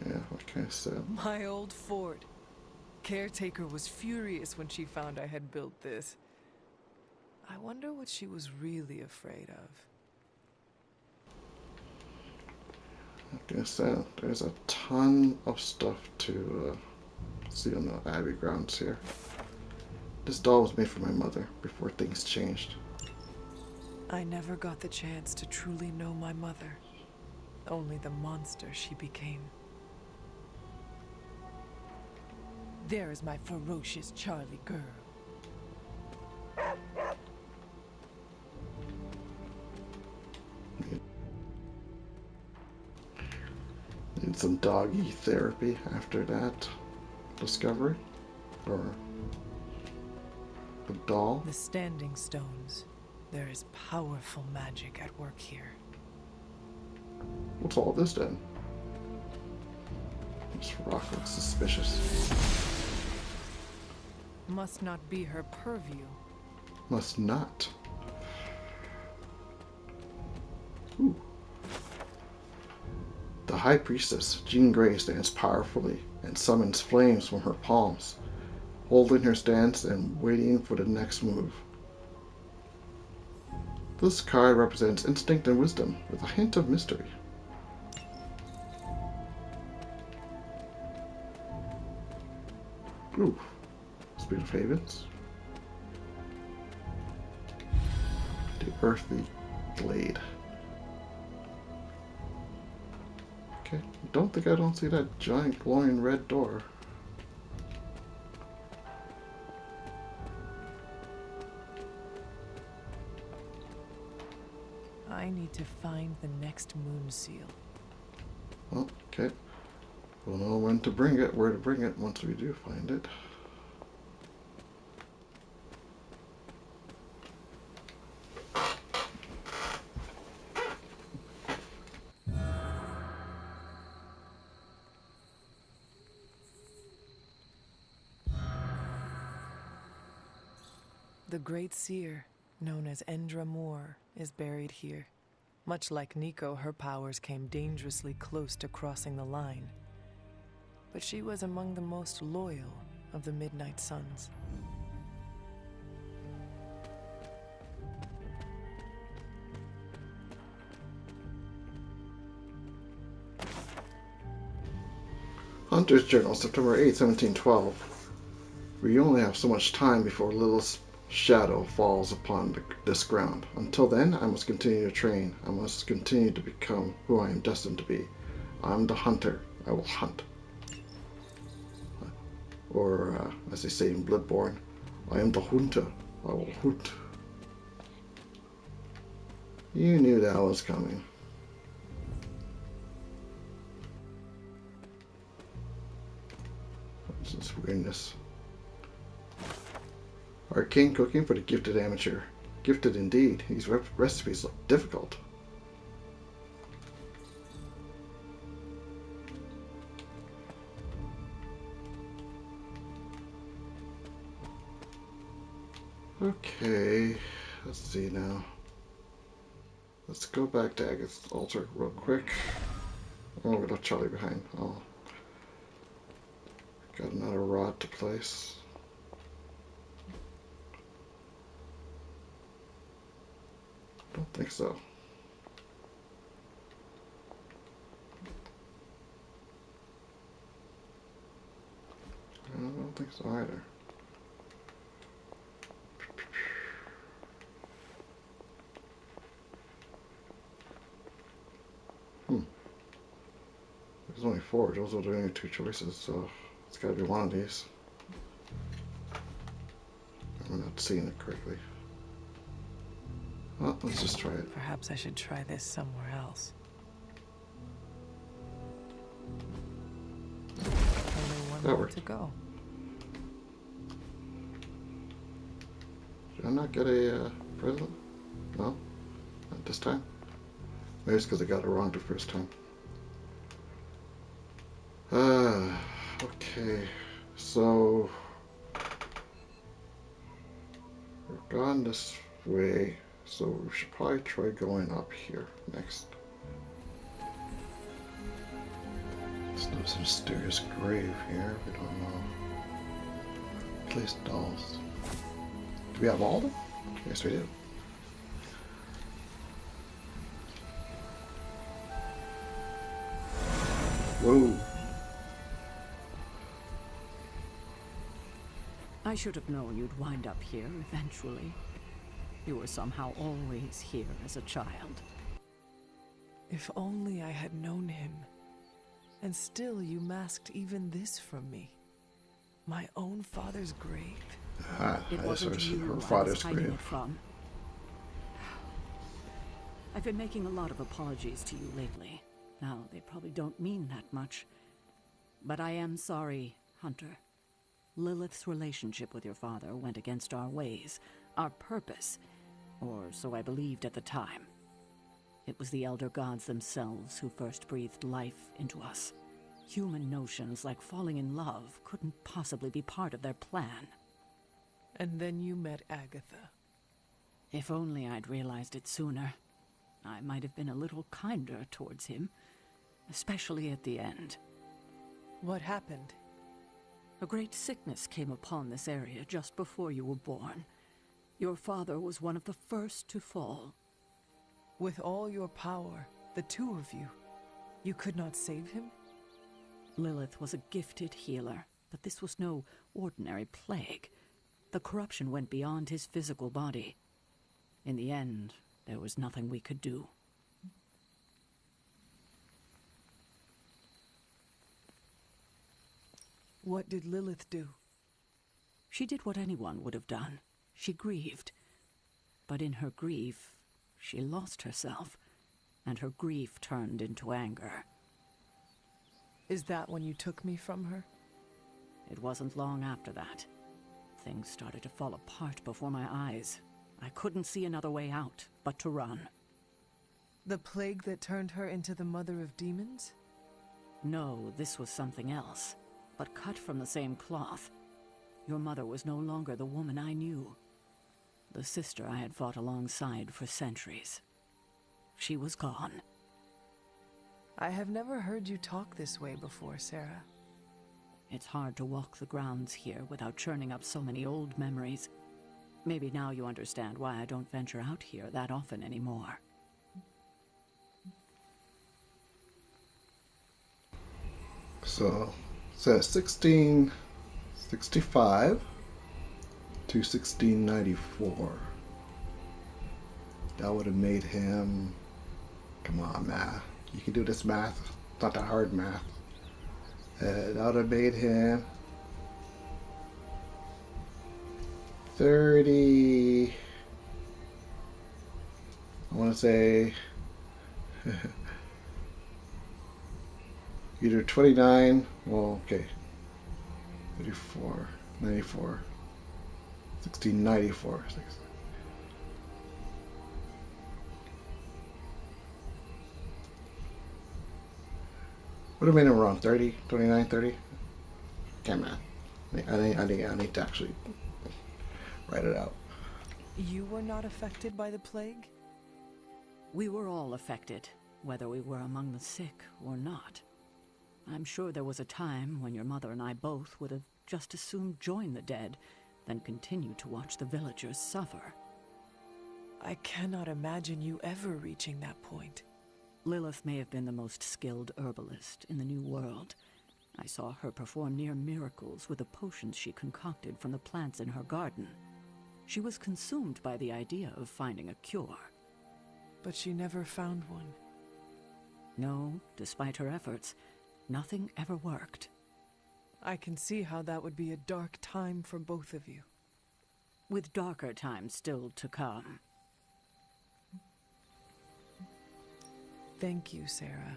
S1: Yeah. what can I say?
S6: My old fort. Caretaker was furious when she found I had built this. I wonder what she was really afraid of.
S1: Like I said, there's a ton of stuff to see on the Abbey grounds here. This doll was made for my mother before things changed.
S6: I never got the chance to truly know my mother. Only the monster she became. There is my ferocious Charlie girl.
S1: Need some doggy therapy after that discovery, or the doll.
S6: The standing stones. There is powerful magic at work here.
S1: What's all this then? This rock looks suspicious.
S6: Must not be her purview.
S1: Must not. Ooh. The High Priestess, Jean Grey, stands powerfully and summons flames from her palms, holding her stance and waiting for the next move. This card represents instinct and wisdom, with a hint of mystery. Ooh. Speed of Havens. The Earthly Glade. Okay, I don't see that giant glowing red door.
S6: I need to find the next moon seal.
S1: Oh, okay. We'll know where to bring it once we do find it.
S6: The Great Seer, known as Endra Moore, is buried here. Much like Nico, her powers came dangerously close to crossing the line. But she was among the most loyal of the Midnight Suns.
S1: Hunter's Journal, September 8, 1712. We only have so much time before Lilith's shadow falls upon this ground. Until then, I must continue to train. I must continue to become who I am destined to be. I am the hunter. I will hunt. Or, as they say in Bloodborne, I am the hunter. I will hunt. You knew that was coming. What's this weirdness? Arcane cooking for the gifted amateur. Gifted indeed. These recipes look difficult. Okay, let's see now. Let's go back to Agatha's altar real quick. Oh, we left Charlie behind. Oh, got another rod to place. Don't think so. I don't think so either. There's only 4. Those are the only 2 choices, so it's got to be one of these. I'm not seeing it correctly. Well, let's just try it.
S6: Perhaps I should try this somewhere else. Only one more to go.
S1: Did I not get a present? No? Not this time? Maybe it's because I got it wrong the first time. Okay. So... we're gone this way. So we should probably try going up here next. Let's There's a mysterious grave here. We don't know. Place dolls. Do we have all of them? Yes, we do. Whoa.
S9: I should have known you'd wind up here eventually. You were somehow always here as a child.
S6: If only I had known him. And still you masked even this from me. My own father's grave.
S9: It wasn't you
S1: her
S9: I
S1: father's
S9: was hiding
S1: grave.
S9: it from. I've been making a lot of apologies to you lately. Now, they probably don't mean that much. But I am sorry, Hunter. Lilith's relationship with your father went against our ways, our purpose, or so I believed at the time. It was the Elder Gods themselves who first breathed life into us. Human notions like falling in love couldn't possibly be part of their plan.
S6: And then you met Agatha.
S9: If only I'd realized it sooner. I might have been a little kinder towards him, especially at the end.
S6: What happened?
S9: A great sickness came upon this area just before you were born. Your father was one of the first to fall.
S6: With all your power, the two of you, you could not save him?
S9: Lilith was a gifted healer, but this was no ordinary plague. The corruption went beyond his physical body. In the end, there was nothing we could do.
S6: What did Lilith do?
S9: She did what anyone would have done. She grieved. But in her grief, she lost herself, and her grief turned into anger.
S6: Is that when you took me from her?
S9: It wasn't long after that. Things started to fall apart before my eyes. I couldn't see another way out but to run.
S6: The plague that turned her into the mother of demons?
S9: No, this was something else, but cut from the same cloth. Your mother was no longer the woman I knew. The sister I had fought alongside for centuries. She was gone.
S6: I have never heard you talk this way before, Sarah.
S9: It's hard to walk the grounds here without churning up so many old memories. Maybe now you understand why I don't venture out here that often anymore.
S1: So, it says 1665 to 1694. That would have made him... Come on, math. You can do this math. It's not that hard math. That would have made him 30... I want to say... either 29... Well, okay. 34... 94... 1694. Would have made him around 30, 29, 30. Can't math. I need to actually write it out.
S6: You were not affected by the plague?
S9: We were all affected, whether we were among the sick or not. I'm sure there was a time when your mother and I both would have just as soon joined the dead than continue to watch the villagers suffer.
S6: I cannot imagine you ever reaching that point.
S9: Lilith may have been the most skilled herbalist in the New World. I saw her perform near miracles with the potions she concocted from the plants in her garden. She was consumed by the idea of finding a cure.
S6: But she never found one.
S9: No, despite her efforts, nothing ever worked.
S6: I can see how that would be a dark time for both of you.
S9: With darker times still to come.
S6: Thank you, Sarah.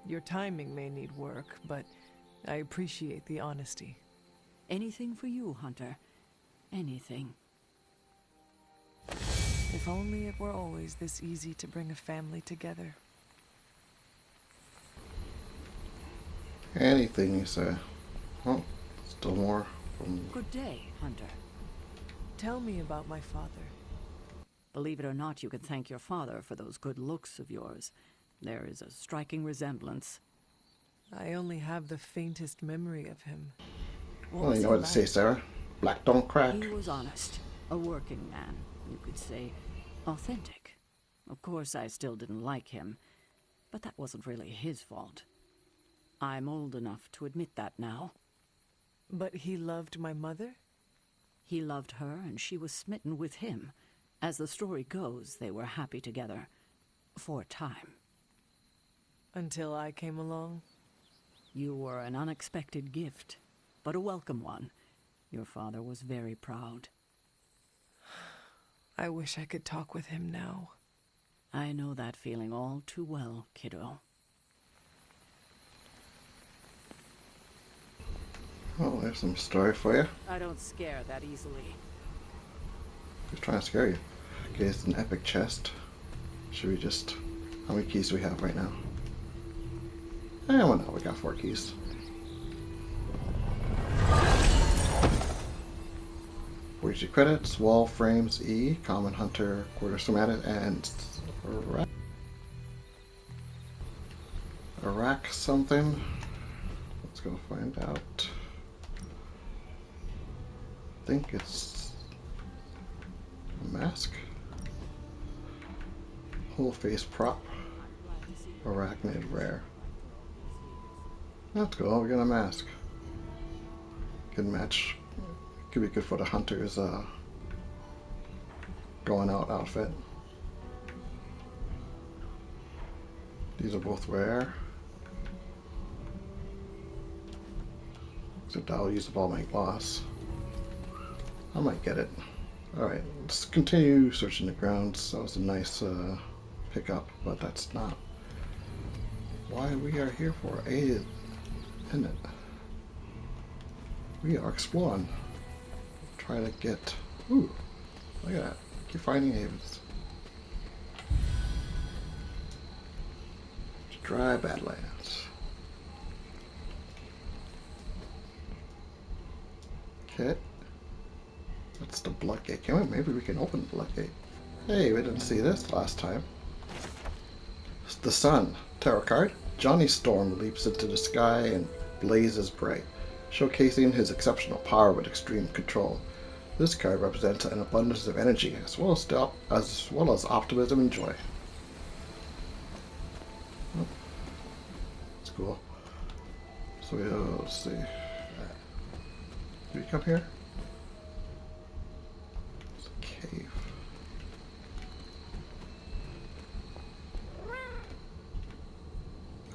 S6: Your timing may need work, but I appreciate the honesty.
S9: Anything for you, Hunter. Anything.
S6: If only it were always this easy to bring a family together.
S1: Anything you say. Oh, still more from...
S9: Good day, Hunter.
S6: Tell me about my father.
S9: Believe it or not, you can thank your father for those good looks of yours. There is a striking resemblance.
S6: I only have the faintest memory of him. What
S1: Well,
S6: was
S1: you know
S6: he
S1: what to say,
S6: like?
S1: Sarah. Black don't crack.
S9: He was honest, a working man, you could say, authentic. Of course, I still didn't like him, but that wasn't really his fault. I'm old enough to admit that now.
S6: But he loved my mother?
S9: He loved her, and she was smitten with him. As the story goes, they were happy together. For a time.
S6: Until I came along?
S9: You were an unexpected gift, but a welcome one. Your father was very proud.
S6: I wish I could talk with him now.
S9: I know that feeling all too well, kiddo.
S1: Oh, there's some story for you.
S9: I don't scare that easily.
S1: Just trying to scare you. Okay, it's an epic chest. Should we just... How many keys do we have right now? Well, no, we got 4 keys. Forty credits, wall frames E, common hunter, quarter somatic, and Iraq something. Let's go find out. I think it's a mask. Whole face prop. Arachnid rare. Let's go, we got a mask. Good match. Could be good for the hunter's going out outfit. These are both rare. Except I'll use the ball make boss. I might get it. Alright, let's continue searching the grounds. That was a nice pickup, but that's not why we are here for, isn't it? We are exploring. Try to get... Ooh, look at that. Keep finding havens. Dry Badlands. Okay. That's the blood gate. Maybe we can open the blood gate. Hey, we didn't see this last time. It's the sun. Tarot card. Johnny Storm leaps into the sky and blazes bright, showcasing his exceptional power with extreme control. This card represents an abundance of energy as well as optimism and joy. Oh, that's cool. So let's see. Did we come here? It's a cave.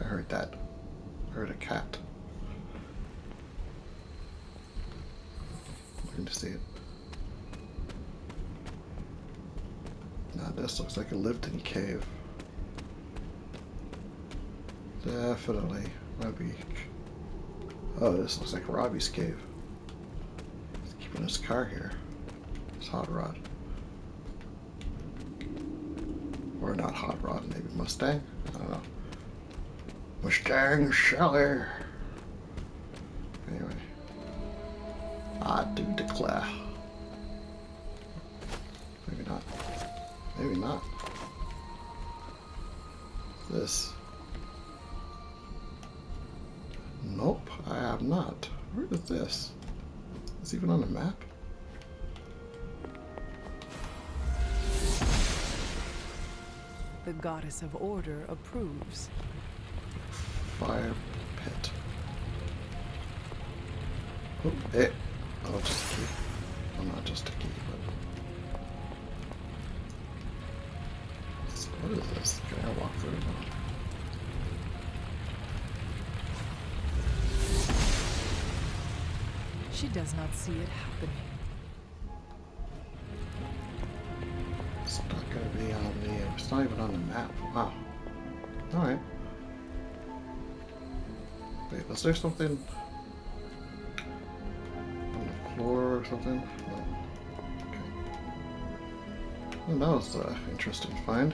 S1: I heard that. I heard a cat. Looking to see it. Now this looks like a lived-in cave. Definitely. Robbie. Oh, this looks like Robbie's cave. He's keeping his car here. His hot rod. Or not hot rod, maybe Mustang? I don't know. Mustang Shelly. Anyway. I do declare. Maybe not. Maybe not. This. Nope, I have not. Where is this? Is it even on the map?
S6: The goddess of order approves.
S1: Fire pit. Oh, it. Oh, just a key. Well, not just a key, but. What is this? Can I walk through it now?
S6: She does not see it happening.
S1: It's not gonna be on the. It's not even on the map. Wow. Alright. Wait, was there something on the floor or something? No. Okay. Well, that was an interesting find.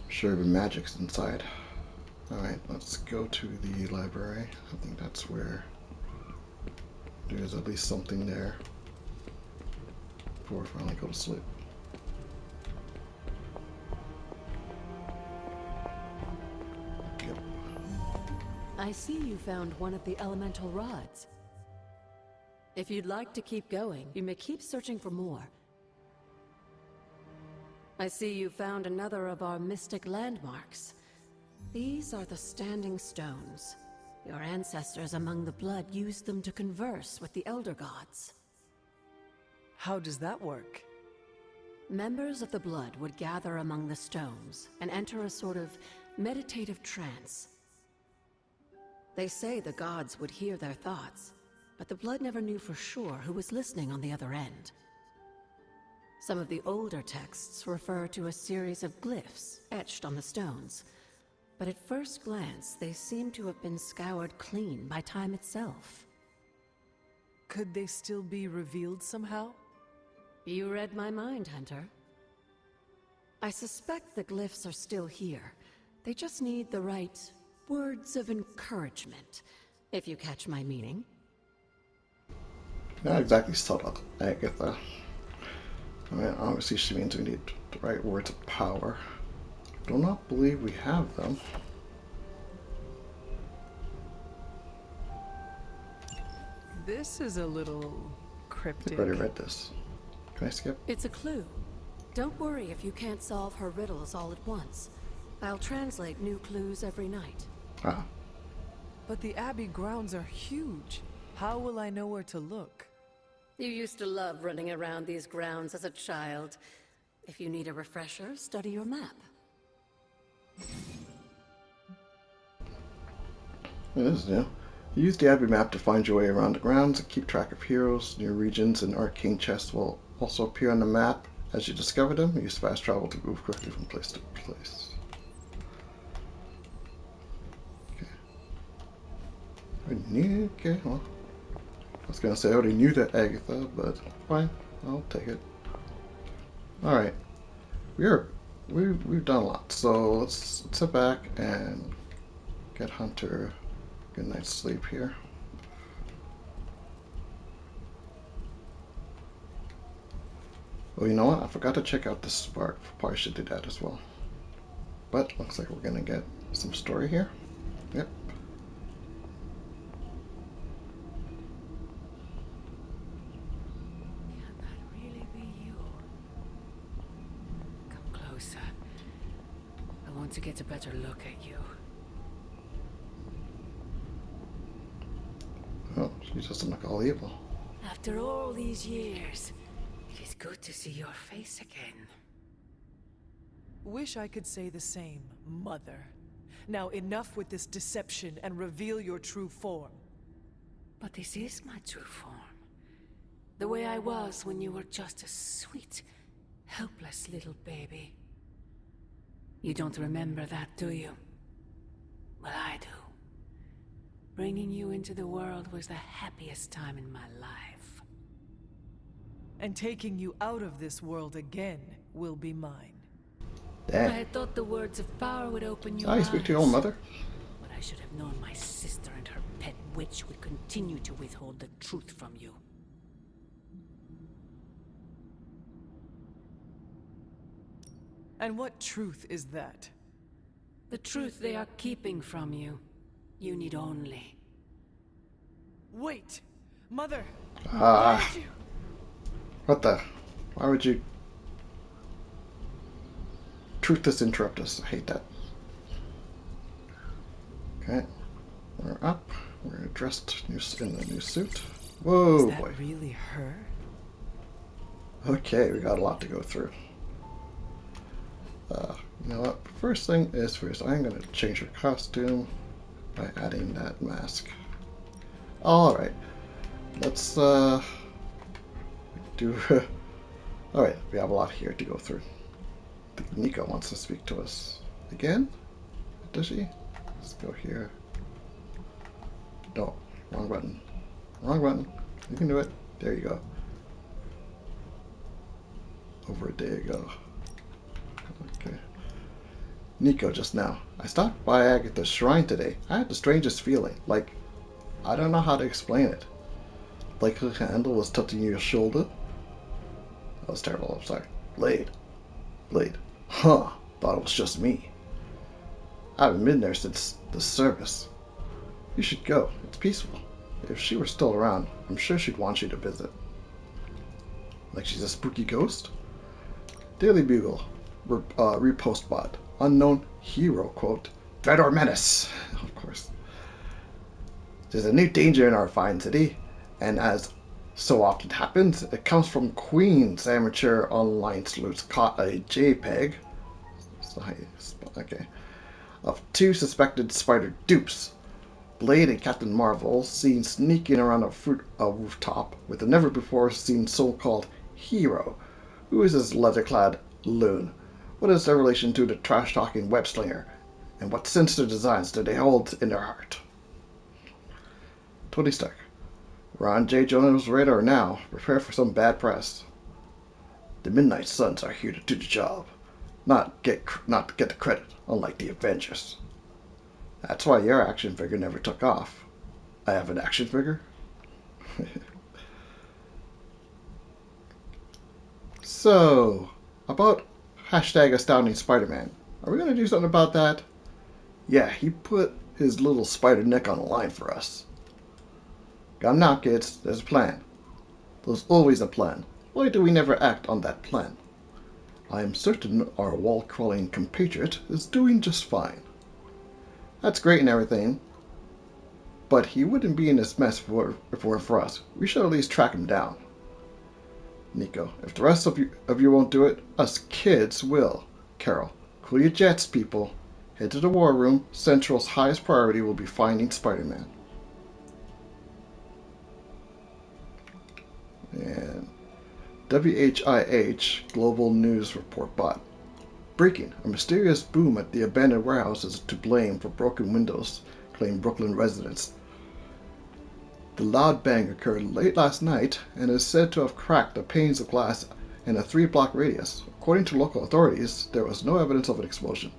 S1: Sure even magic's inside. Alright, let's go to the library. I think that's where there's at least something there before I finally go to sleep. Yep.
S7: I see you found one of the elemental rods. If you'd like to keep going, you may keep searching for more. I see you found another of our mystic landmarks. These are the Standing Stones. Your ancestors among the blood used them to converse with the Elder Gods.
S6: How does that work?
S7: Members of the blood would gather among the stones and enter a sort of meditative trance. They say the gods would hear their thoughts, but the blood never knew for sure who was listening on the other end. Some of the older texts refer to a series of glyphs etched on the stones, but at first glance they seem to have been scoured clean by time itself.
S6: Could they still be revealed somehow?
S7: You read my mind, Hunter. I suspect the glyphs are still here. They just need the right words of encouragement, if you catch my meaning.
S1: Not exactly subtle, Agatha. I mean, obviously she means we need the right words of power. Do not believe we have them.
S6: This is a little cryptic.
S1: I've already read this. Can I skip?
S7: It's a clue. Don't worry if you can't solve her riddles all at once. I'll translate new clues every night.
S1: Ah.
S6: But the Abbey grounds are huge. How will I know where to look?
S7: You used to love running around these grounds as a child. If you need a refresher, study your map.
S1: It is new. You use the Abbey map to find your way around the grounds and keep track of heroes. New regions and arcane chests will also appear on the map. As you discover them, use fast travel to move quickly from place to place. Okay, well, I was gonna say I already knew that, Agatha, but fine, I'll take it. Alright, we've done a lot, so let's sit back and get Hunter a good night's sleep here. Oh, you know what? I forgot to check out the spark. Probably should do that as well. But looks like we're gonna get some story here. Yep.
S5: Can that really be you? Come closer. I want to get a better look at you.
S1: Oh, she doesn't look all evil.
S5: After all these years, it is good to see your face again.
S6: Wish I could say the same, Mother. Now enough with this deception and reveal your true form.
S5: But this is my true form. The way I was when you were just a sweet, helpless little baby. You don't remember that, do you? Well, I do. Bringing you into the world was the happiest time in my life.
S6: And taking you out of this world again will be mine.
S1: Dang.
S5: I thought the words of power would open your
S1: Ah, you
S5: eyes.
S1: speak to your own mother?
S5: But I should have known my sister and her pet witch would continue to withhold the truth from you.
S6: And what truth is that?
S5: The truth they are keeping from you. You need only.
S6: Wait! Mother!
S1: Ah.
S6: Why did you...
S1: What the? Why would you... Truth does interrupt us. I hate that. Okay. We're up. We're dressed in the new suit. Whoa,
S6: Is that
S1: boy.
S6: really her?
S1: Okay, we got a lot to go through. You know what? First thing is first. I'm going to change her costume by adding that mask. Alright. Let's, do... Alright, we have a lot here to go through. I think Nico wants to speak to us again. Does she? Let's go here. No, wrong button. Wrong button. You can do it. There you go. Over a day ago. Okay. Nico just now. I stopped by Agatha's shrine today. I had the strangest feeling. Like, I don't know how to explain it. like her handle was touching your shoulder. That was terrible, I'm sorry. Blade. Huh, thought it was just me. I haven't been there since the service. You should go, it's peaceful. If she were still around, I'm sure she'd want you to visit. Like she's a spooky ghost? Daily Bugle, repost bot, unknown hero, quote, threat or menace, of course. There's a new danger in our fine city, and as so often happens, it comes from Queen's amateur online sleuths caught a JPEG, okay, of 2 suspected spider dupes. Blade and Captain Marvel seen sneaking around a rooftop with a never-before-seen so-called hero. Who is this leather-clad loon? What is their relation to the trash-talking web-slinger? And what sinister designs do they hold in their heart? Tony Stark. We're on J. Jonah's radar now. Prepare for some bad press. The Midnight Suns are here to do the job, not get the credit, unlike the Avengers. That's why your action figure never took off. I have an action figure? So, about hashtag Astounding Spider-Man. Are we going to do something about that? Yeah, he put his little spider neck on the line for us. Got 'em now, kids. There's a plan. There's always a plan. Why do we never act on that plan? I am certain our wall-crawling compatriot is doing just fine. That's great and everything, but he wouldn't be in this mess if it weren't for us. We should at least track him down. Nico, if the rest of you won't do it, us kids will. Carol, cool your jets, people. Head to the war room. Central's highest priority will be finding Spider-Man. And WHIH Global News Report bot. Breaking. A mysterious boom at the abandoned warehouse is to blame for broken windows, claim Brooklyn residents. The loud bang occurred late last night and is said to have cracked the panes of glass in a 3-block radius. According to local authorities, there was no evidence of an explosion.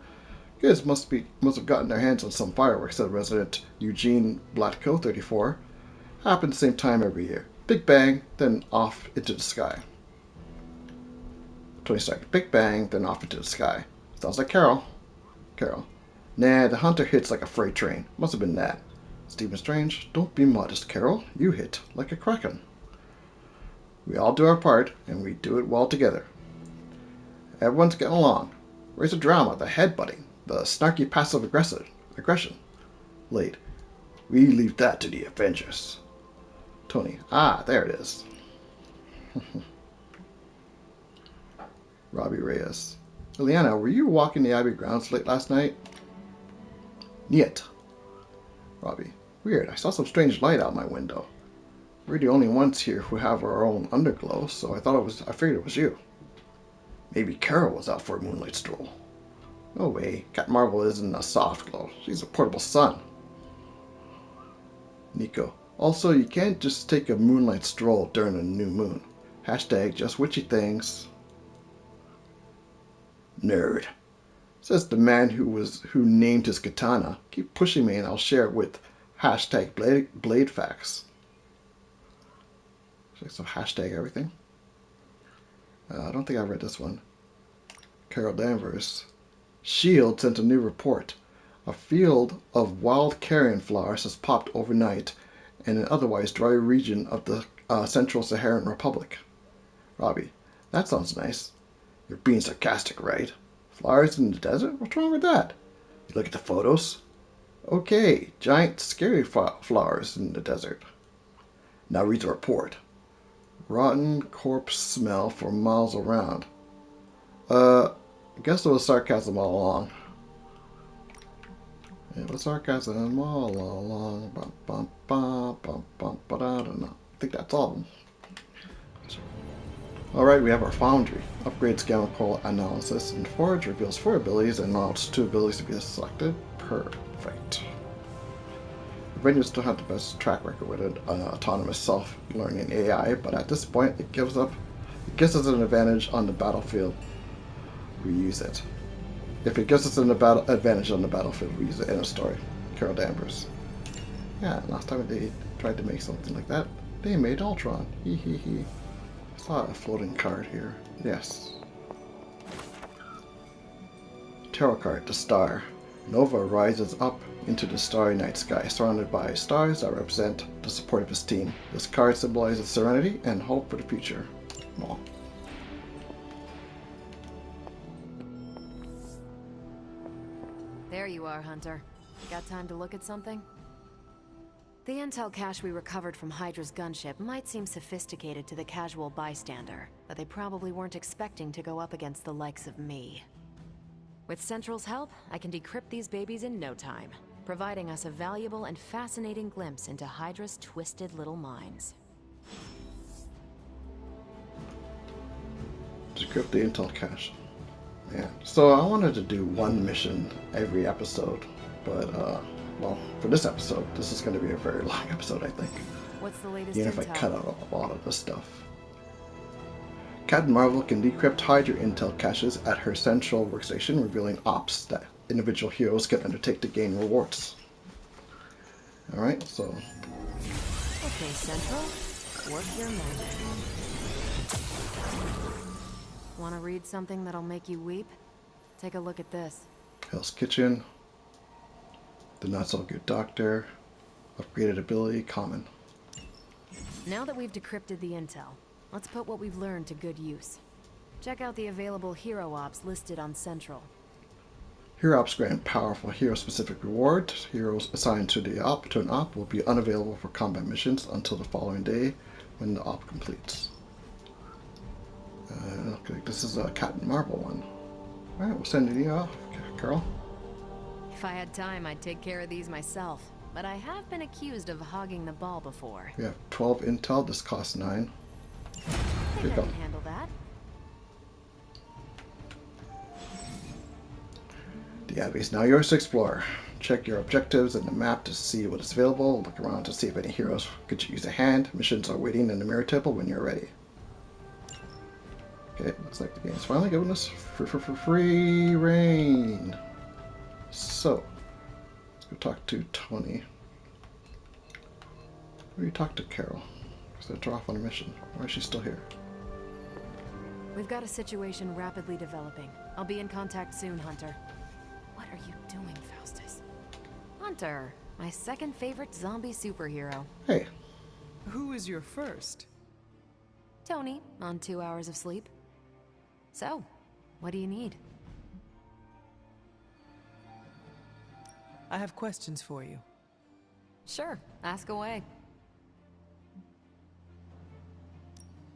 S1: Kids must have gotten their hands on some fireworks, said resident Eugene Blatko, 34. Happened the same time every year. Big bang, then off into the sky. 20 seconds. Big bang, then off into the sky. Sounds like Carol. Carol. Nah, the hunter hits like a freight train. Must have been that. Stephen Strange, don't be modest, Carol. You hit like a kraken. We all do our part, and we do it well together. Everyone's getting along. Where's the drama, the headbutting, the snarky passive aggression? Late. We leave that to the Avengers. Tony. Ah, there it is. Robbie Reyes. Ileana, were you walking the Abbey grounds late last night? Niet. Robbie. Weird. I saw some strange light out my window. We're the only ones here who have our own underglow, so I figured it was you. Maybe Carol was out for a moonlight stroll. No way. Captain Marvel isn't a soft glow. She's a portable sun. Nico. Also, you can't just take a moonlight stroll during a new moon. Hashtag just witchy things. Nerd. Says the man who named his katana. Keep pushing me and I'll share it with hashtag blade facts. So hashtag everything. I don't think I read this one. Carol Danvers. S.H.I.E.L.D. sent a new report. A field of wild carrion flowers has popped overnight in an otherwise dry region of the Central Saharan Republic. Robbie. That sounds nice. You're being sarcastic, right? Flowers in the desert? What's wrong with that? You look at the photos? Okay, giant scary flowers in the desert. Now read the report. Rotten corpse smell for miles around. I guess it was sarcasm all along. It was sarcasm all along. Bum, bum, bum, bum, bum, I don't know. I think that's all of them. Alright, we have our Foundry. Upgrades chemical analysis, and Forge reveals 4 abilities and allows 2 abilities to be selected. Perfect. Avengers still have the best track record with an autonomous self-learning AI, but at this point it gives us an advantage on the battlefield. We use it. If it gives us an advantage on the battlefield, we use it in a story. Carol Danvers. Yeah, last time they tried to make something like that. They made Ultron. Hee hee hee. I saw a floating card here. Yes. Tarot card, the Star. Nova rises up into the starry night sky, surrounded by stars that represent the support of his team. This card symbolizes serenity and hope for the future. Aww.
S10: There you are, Hunter. Got time to look at something? The intel cache we recovered from Hydra's gunship might seem sophisticated to the casual bystander, but they probably weren't expecting to go up against the likes of me. With Central's help, I can decrypt these babies in no time, providing us a valuable and fascinating glimpse into Hydra's twisted little minds.
S1: Decrypt the intel cache. Yeah. So I wanted to do one mission every episode, but well, for this episode, this is going to be a very long episode, I think.
S10: What's the latest
S1: even if I
S10: intel?
S1: cut out a lot of the stuff. Captain Marvel can decrypt Hydra intel caches at her central workstation, revealing ops that individual heroes can undertake to gain rewards. Alright, so...
S10: Okay, Central. Work your magic. Want to read something that'll make you weep? Take a look at this.
S1: Hell's Kitchen. The Not So Good Doctor. Upgraded ability, common.
S10: Now that we've decrypted the intel, let's put what we've learned to good use. Check out the available hero ops listed on Central.
S1: Hero ops grant powerful hero-specific rewards. Heroes assigned to an op will be unavailable for combat missions until the following day when the op completes. Okay, this is a Captain Marvel one. Alright, we'll send you off, Carol.
S10: If I had time, I'd take care of these myself, but I have been accused of hogging the ball before.
S1: We have 12 intel, this costs 9.
S10: I think I can handle that.
S1: The Abbey is now yours to explore. Check your objectives and the map to see what is available. Look around to see if any heroes could use a hand. Missions are waiting in the mirror table when you're ready. Okay, looks like the game's finally giving us free reign. So, let's go talk to Tony. Or you talk to Carol. Because they're off on a mission. Or is she still here?
S10: We've got a situation rapidly developing. I'll be in contact soon, Hunter. What are you doing, Faustus? Hunter, my second favorite zombie superhero.
S1: Hey.
S6: Who is your first?
S10: Tony, on 2 hours of sleep. So, what do you need?
S6: I have questions for you.
S10: Sure, ask away.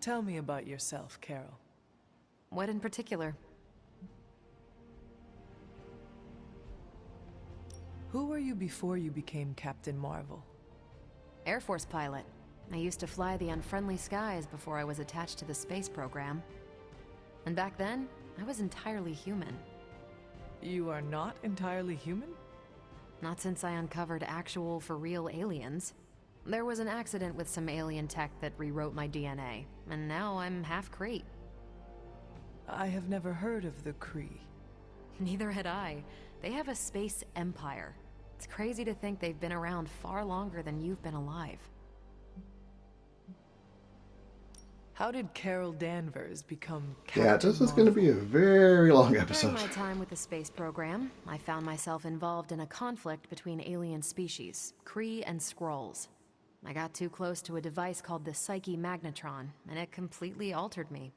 S6: Tell me about yourself, Carol.
S10: What in particular?
S6: Who were you before you became Captain Marvel?
S10: Air Force pilot. I used to fly the unfriendly skies before I was attached to the space program. And back then, I was entirely human.
S6: You are not entirely human?
S10: Not since I uncovered actual, for-real aliens. There was an accident with some alien tech that rewrote my DNA, and now I'm half Kree.
S6: I have never heard of the Kree.
S10: Neither had I. They have a space empire. It's crazy to think they've been around far longer than you've been alive.
S6: How did Carol Danvers become Captain
S1: Yeah, this is
S6: Marvel?
S1: going to be a very long episode.
S10: During my time with the space program, I found myself involved in a conflict between alien species, Kree and Skrulls. I got too close to a device called the Psyche Magnetron, and it completely altered me.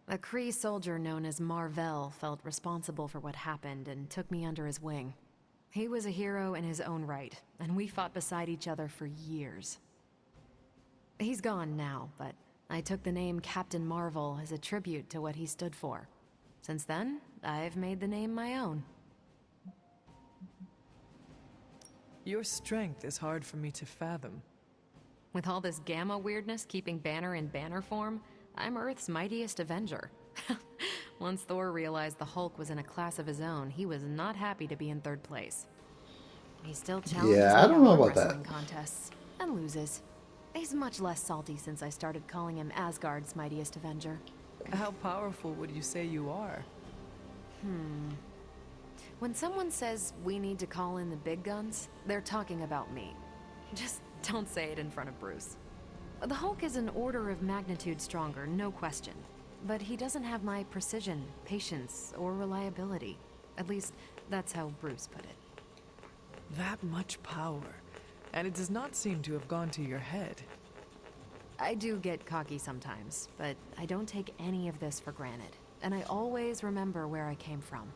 S10: A Kree soldier known as Marvel felt responsible for what happened and took me under his wing. He was a hero in his own right, and we fought beside each other for years. He's gone now, but I took the name Captain Marvel as a tribute to what he stood for. Since then, I've made the name my own.
S6: Your strength is hard for me to fathom.
S10: With all this gamma weirdness keeping Banner in banner form, I'm Earth's mightiest Avenger. Once Thor realized the Hulk was in a class of his own, he was not happy to be in third place. He still challenges
S1: Yeah, I
S10: me
S1: don't know
S10: in
S1: about
S10: wrestling
S1: that.
S10: contests and loses. He's much less salty since I started calling him Asgard's mightiest Avenger.
S6: How powerful would you say you are?
S10: When someone says we need to call in the big guns, they're talking about me. Just don't say it in front of Bruce. The Hulk is an order of magnitude stronger, no question. But he doesn't have my precision, patience, or reliability. At least, that's how Bruce put it.
S6: That much power, and it does not seem to have gone to your head.
S10: I do get cocky sometimes, but I don't take any of this for granted. And I always remember where I came from.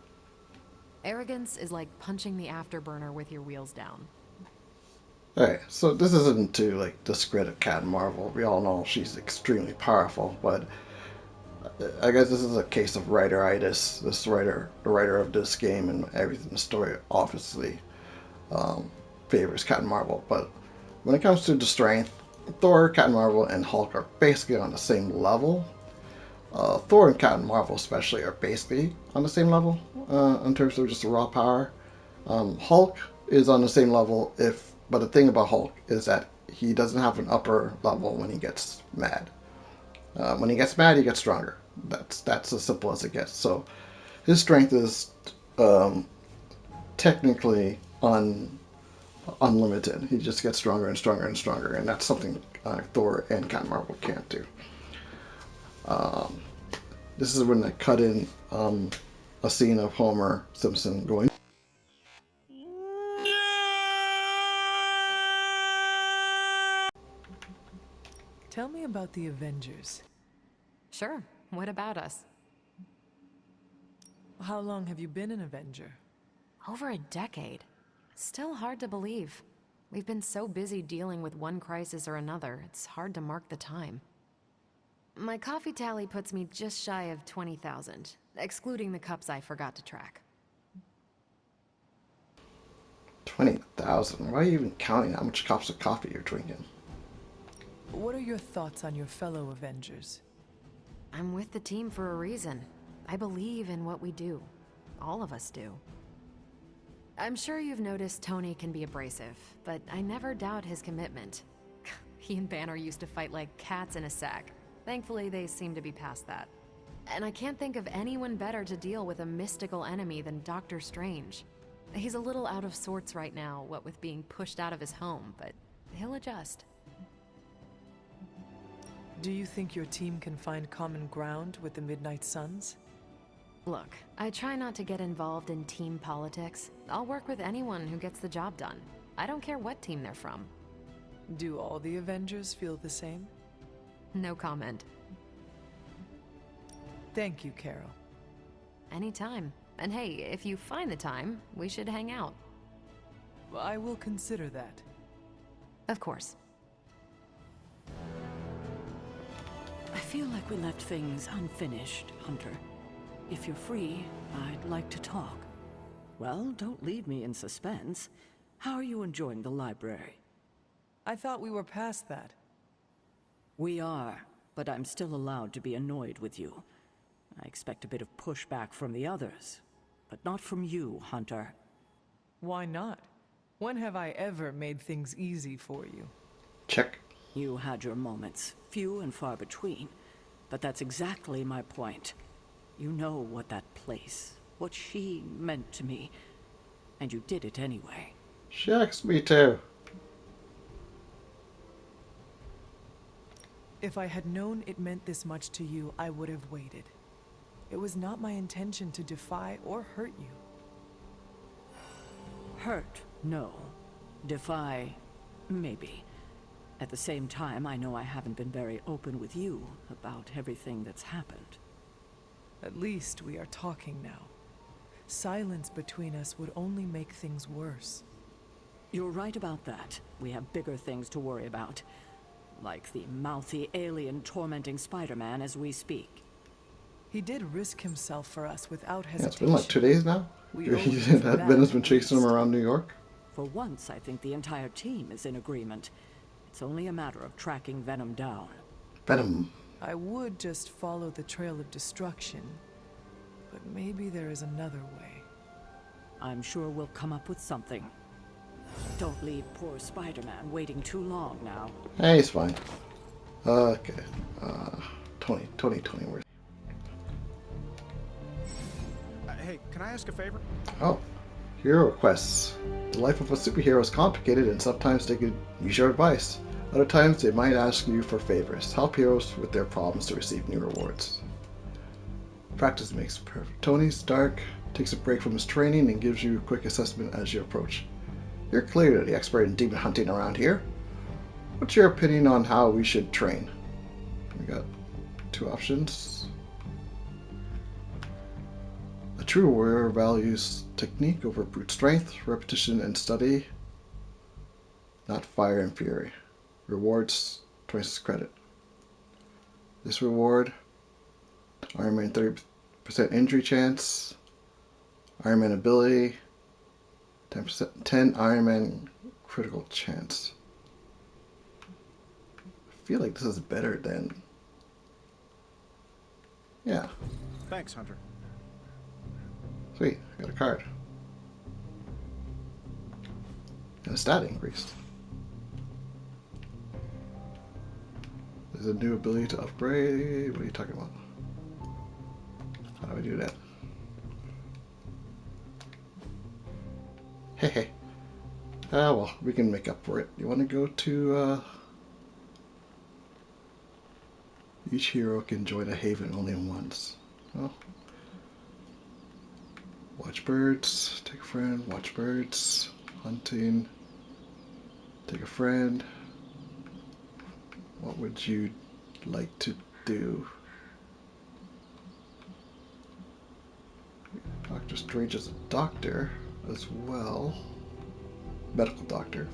S10: Arrogance is like punching the afterburner with your wheels down.
S1: Alright, so this isn't to like discredit Captain Marvel. We all know she's extremely powerful, but I guess this is a case of writeritis. The writer of this game and everything, the story obviously favors Captain Marvel. But when it comes to the strength, Thor, Captain Marvel, and Hulk are basically on the same level. Thor and Captain Marvel especially are basically on the same level in terms of just raw power. Hulk is on the same level, but the thing about Hulk is that he doesn't have an upper level when he gets mad. When he gets mad, he gets stronger. That's as simple as it gets. So his strength is technically unlimited. He just gets stronger and stronger and stronger, and that's something Thor and Captain Marvel can't do. This is when I cut in a scene of Homer Simpson going.
S6: Tell me about the Avengers.
S10: Sure, what about us?
S6: How long have you been an Avenger?
S10: Over a decade. Still hard to believe. We've been so busy dealing with one crisis or another, it's hard to mark the time. My coffee tally puts me just shy of 20,000, excluding the cups I forgot to track.
S1: 20,000? Why are you even counting how much cups of coffee you're drinking?
S6: What are your thoughts on your fellow Avengers?
S10: I'm with the team for a reason. I believe in what we do. All of us do. I'm sure you've noticed Tony can be abrasive, but I never doubt his commitment. He and Banner used to fight like cats in a sack. Thankfully, they seem to be past that. And I can't think of anyone better to deal with a mystical enemy than Doctor Strange. He's a little out of sorts right now, what with being pushed out of his home, but he'll adjust.
S6: Do you think your team can find common ground with the Midnight Suns?
S10: Look, I try not to get involved in team politics. I'll work with anyone who gets the job done. I don't care what team they're from.
S6: Do all the Avengers feel the same?
S10: No comment.
S6: Thank you, Carol.
S10: Anytime. And hey, if you find the time, we should hang out.
S6: I will consider that.
S10: Of course.
S9: I feel like we left things unfinished, Hunter. If you're free, I'd like to talk. Well, don't leave me in suspense. How are you enjoying the library?
S6: I thought we were past that.
S9: We are, but I'm still allowed to be annoyed with you. I expect a bit of pushback from the others, but not from you, Hunter.
S6: Why not? When have I ever made things easy for you?
S1: Check.
S9: You had your moments, few and far between, but that's exactly my point. You know what that place, what she meant to me, and you did it anyway.
S1: Shucks, me too.
S6: If I had known it meant this much to you, I would have waited. It was not my intention to defy or hurt you.
S9: Hurt, no. Defy, maybe. At the same time, I know I haven't been very open with you about everything that's happened.
S6: At least we are talking now. Silence between us would only make things worse.
S9: You're right about that. We have bigger things to worry about. Like the mouthy alien tormenting Spider-Man as we speak.
S6: He did risk himself for us without
S1: Yeah,
S6: hesitation.
S1: it's been like 2 days now. That Venom's been chasing him around New York.
S9: For once, I think the entire team is in agreement. It's only a matter of tracking Venom down.
S1: Venom.
S6: I would just follow the trail of destruction, but maybe there is another way.
S9: I'm sure we'll come up with something. Don't leave poor Spider-Man waiting too long now.
S1: Hey, he's fine. Okay. Tony, where's...
S3: Hey, can I ask a favor?
S1: Oh. Hero requests. The life of a superhero is complicated and sometimes they could use your advice. Other times, they might ask you for favors. Help heroes with their problems to receive new rewards. Practice makes perfect. Tony Stark takes a break from his training and gives you a quick assessment as you approach. You're clearly the expert in demon hunting around here. What's your opinion on how we should train? We got two options. A true warrior values technique over brute strength, repetition, and study, not fire and fury. Rewards 26 credit. This reward: Iron Man 30% injury chance, Iron Man ability, 10 Iron Man critical chance. I feel like this is better than. Yeah.
S3: Thanks, Hunter.
S1: Sweet, I got a card. And a stat increase. There's a new ability to upgrade. What are you talking about? How do I do that? Hey. Ah, well, we can make up for it. You want to go to, each hero can join a haven only once. Well, watch birds, take a friend, watch birds, hunting, take a friend. What would you like to do? Doctor Strange is a doctor as well. Medical doctor.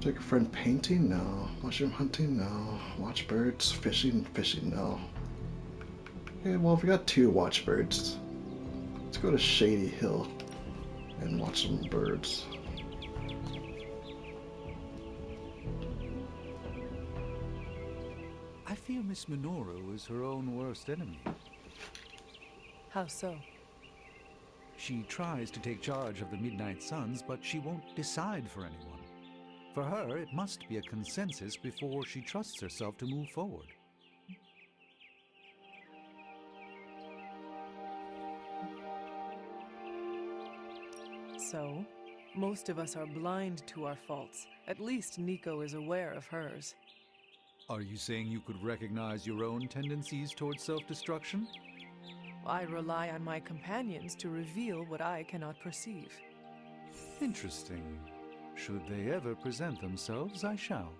S1: Take a friend painting? No. Mushroom hunting? No. Watch birds? Fishing? Fishing? No. Okay, well, if we got two watch birds, let's go to Shady Hill and watch some birds.
S2: I fear Miss Minoru is her own worst enemy.
S6: How so?
S2: She tries to take charge of the Midnight Suns, but she won't decide for anyone. For her, it must be a consensus before she trusts herself to move forward.
S6: So, most of us are blind to our faults. At least Nico is aware of hers.
S2: Are you saying you could recognize your own tendencies towards self-destruction?
S6: I rely on my companions to reveal what I cannot perceive.
S2: Interesting. Should they ever present themselves, I shall.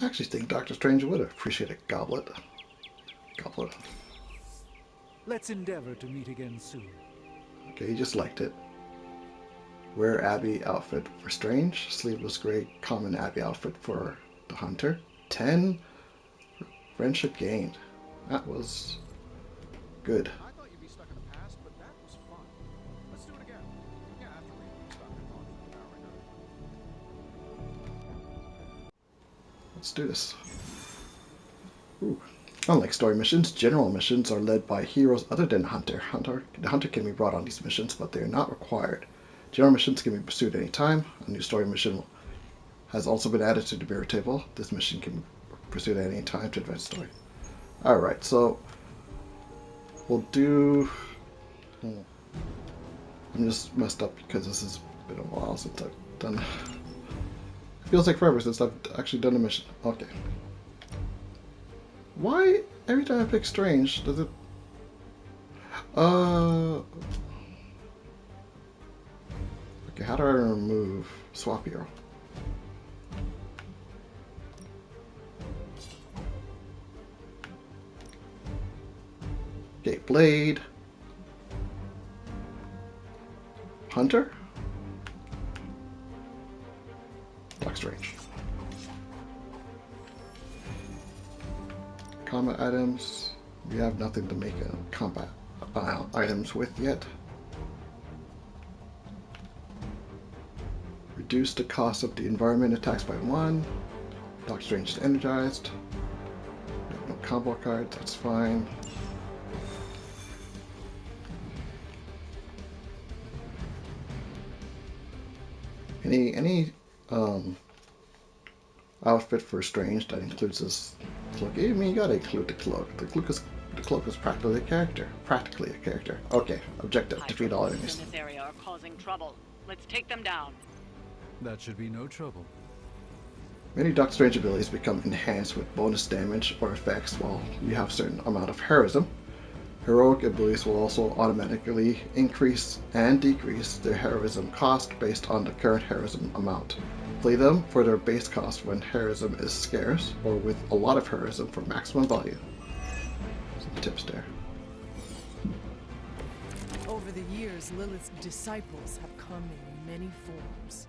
S1: I actually think Doctor Strange would appreciate a goblet.
S2: Let's endeavor to meet again soon.
S1: Okay, he just liked it. Wear Abbey outfit for Strange. Sleeveless gray common Abbey outfit for the Hunter. 10 friendship gained. That was good.
S3: I thought you'd be stuck in the past, but that was fun. Let's do it again. Yeah, after we stop the conflict powering up.
S1: Let's do this. Ooh. Unlike story missions, general missions are led by heroes other than Hunter. The Hunter can be brought on these missions, but they are not required. General missions can be pursued at any time. A new story mission has also been added to the mirror table. This mission can be pursued at any time to advance the story. Alright, so we'll do... I'm just messed up because this has been a while since I've done... It feels like forever since I've actually done a mission. Okay. Why every time I pick Strange does it... Okay, how do I remove Swap Hero? Okay, Blade. Hunter? Doctor Strange. Combat items. We have nothing to make a combat items with yet. Reduce the cost of the environment attacks by 1. Doctor Strange is energized. No combo cards, that's fine. Any outfit for Strange that includes this cloak. I mean, you gotta include the cloak. The cloak is The cloak is practically a character. Practically a character. Okay, objective. Defeat all enemies.
S11: In this area are causing trouble. Let's take them down.
S2: That should be no trouble.
S1: Many Doctor Strange abilities become enhanced with bonus damage or effects while you have a certain amount of heroism. Heroic abilities will also automatically increase and decrease their heroism cost based on the current heroism amount. Play them for their base cost when heroism is scarce, or with a lot of heroism for maximum value. Some tips there.
S6: Over the years, Lilith's disciples have come in many forms.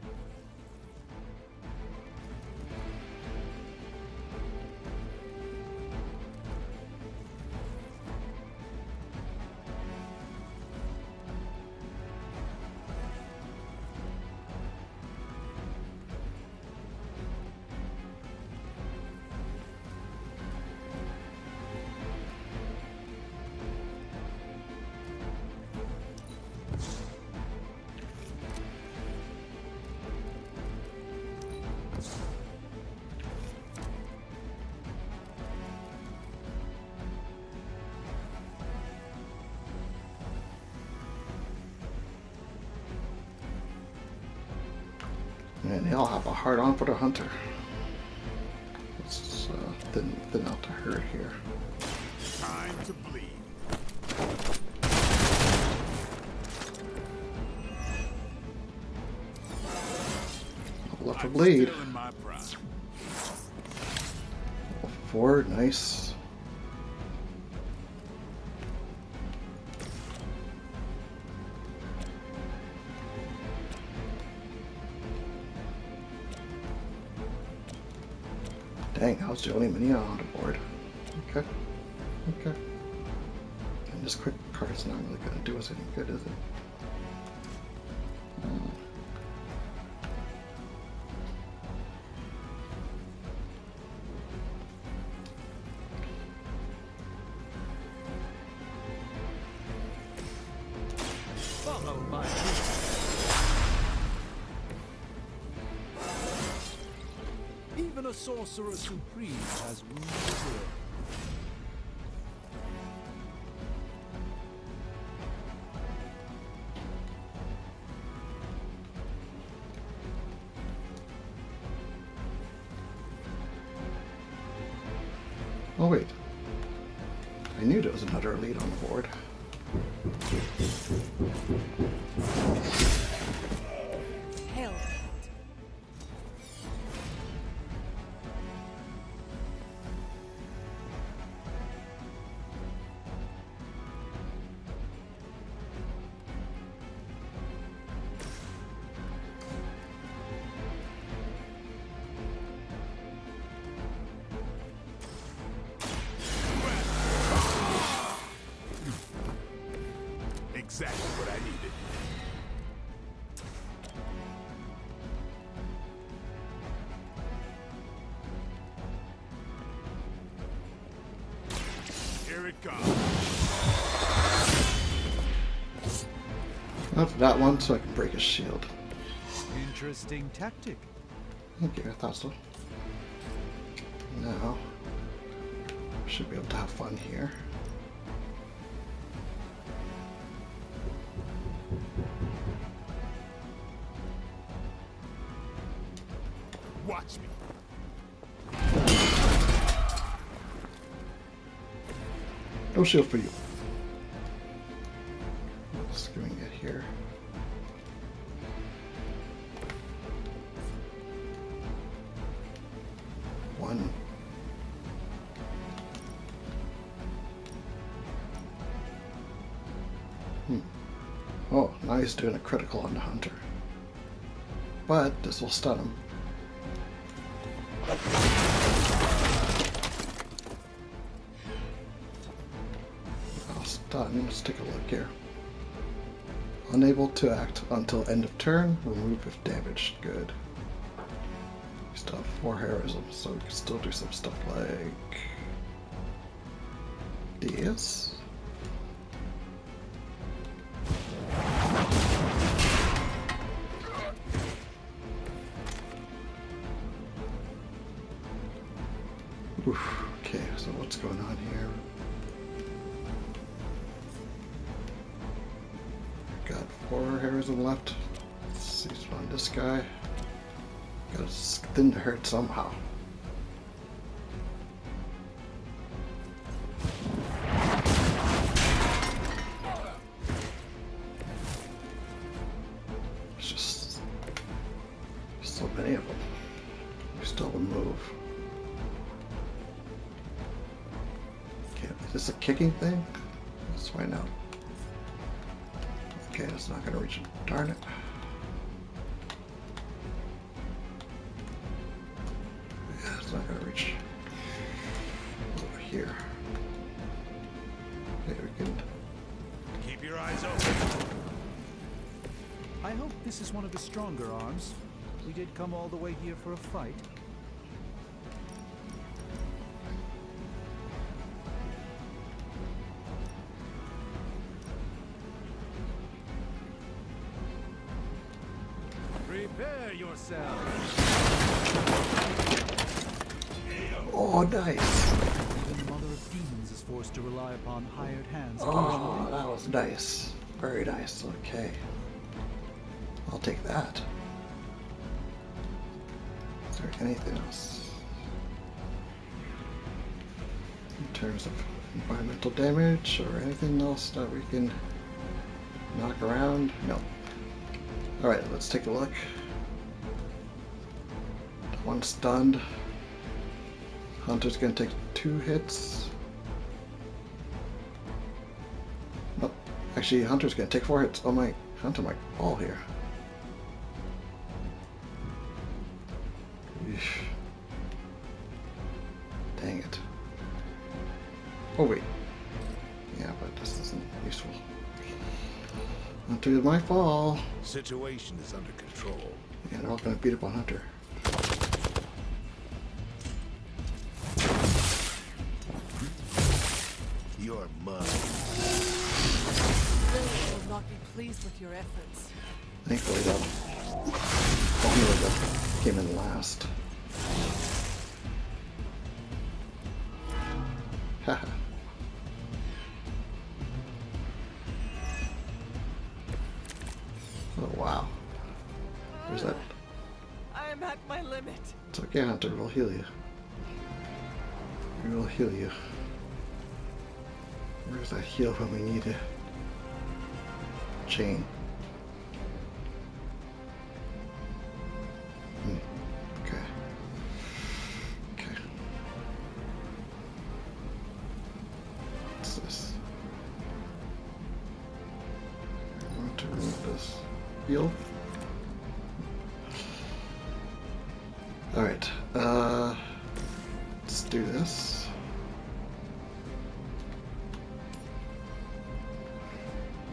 S1: And they all have a hard on for the hunter. Let's thin out the herd here.
S12: Time to bleed.
S1: Left for bleed.
S12: Still in my prime.
S1: Forward, nice. Dang, I was the only mini on the board. Okay. Okay. And this quick card's not really gonna do us any good, is it?
S2: Follow my Even a sorcerer supreme has room to grow.
S1: Oh wait. I knew there was another elite on the board.
S6: Hell.
S12: Exactly what I needed. Here it comes.
S1: Not that one, so I can break his shield.
S2: Interesting tactic.
S1: Okay, I thought so. Now, should be able to have fun here.
S12: Watch me.
S1: No shield for you. Just doing it here. One. Oh, now he's doing a critical on the hunter. But this will stun him. Stun. Let's take a look here. Unable to act until end of turn. Remove if damaged. Good. We still have 4 heroism, so we can still do some stuff like this. Oof. Okay, so what's going on here? Got 4 heroism left. Let's seize it on this guy. Got his thin to hurt somehow. It's just so many of them. We still have a move. Okay, is this a kicking thing? Let's find out. Okay, it's not gonna reach him. Darn it. Yeah, it's not gonna reach over here. Okay, we can.
S12: Keep your eyes open.
S2: I hope this is one of the stronger arms. We did come all the way here for a fight. Prepare yourself.
S1: Oh, nice.
S2: The Mother of Demons is forced to rely upon hired hands.
S1: Oh, that was nice. Very nice. Okay. I'll take that. Is there anything else? In terms of environmental damage or anything else that we can knock around? No. Alright, let's take a look. One stunned. Hunter's gonna take 2 hits. Oh, actually, Hunter's gonna take 4 hits. Oh my, Hunter might fall here. Eesh. Dang it. Oh wait. Yeah, but this isn't useful. Hunter might fall.
S12: Situation is under control.
S1: Yeah, they're all gonna beat up on Hunter.
S12: You're mine.
S6: Lily will not be pleased with your efforts.
S1: Thankfully, though, Formula came in last. Haha. Oh wow. Where's that?
S6: I am at my limit.
S1: It's okay, Hunter. We'll heal you. We will heal you. Where's that heal when we need it? Chain. Okay. Okay. What's this? I want to remove this. Heal. Alright, let's do this.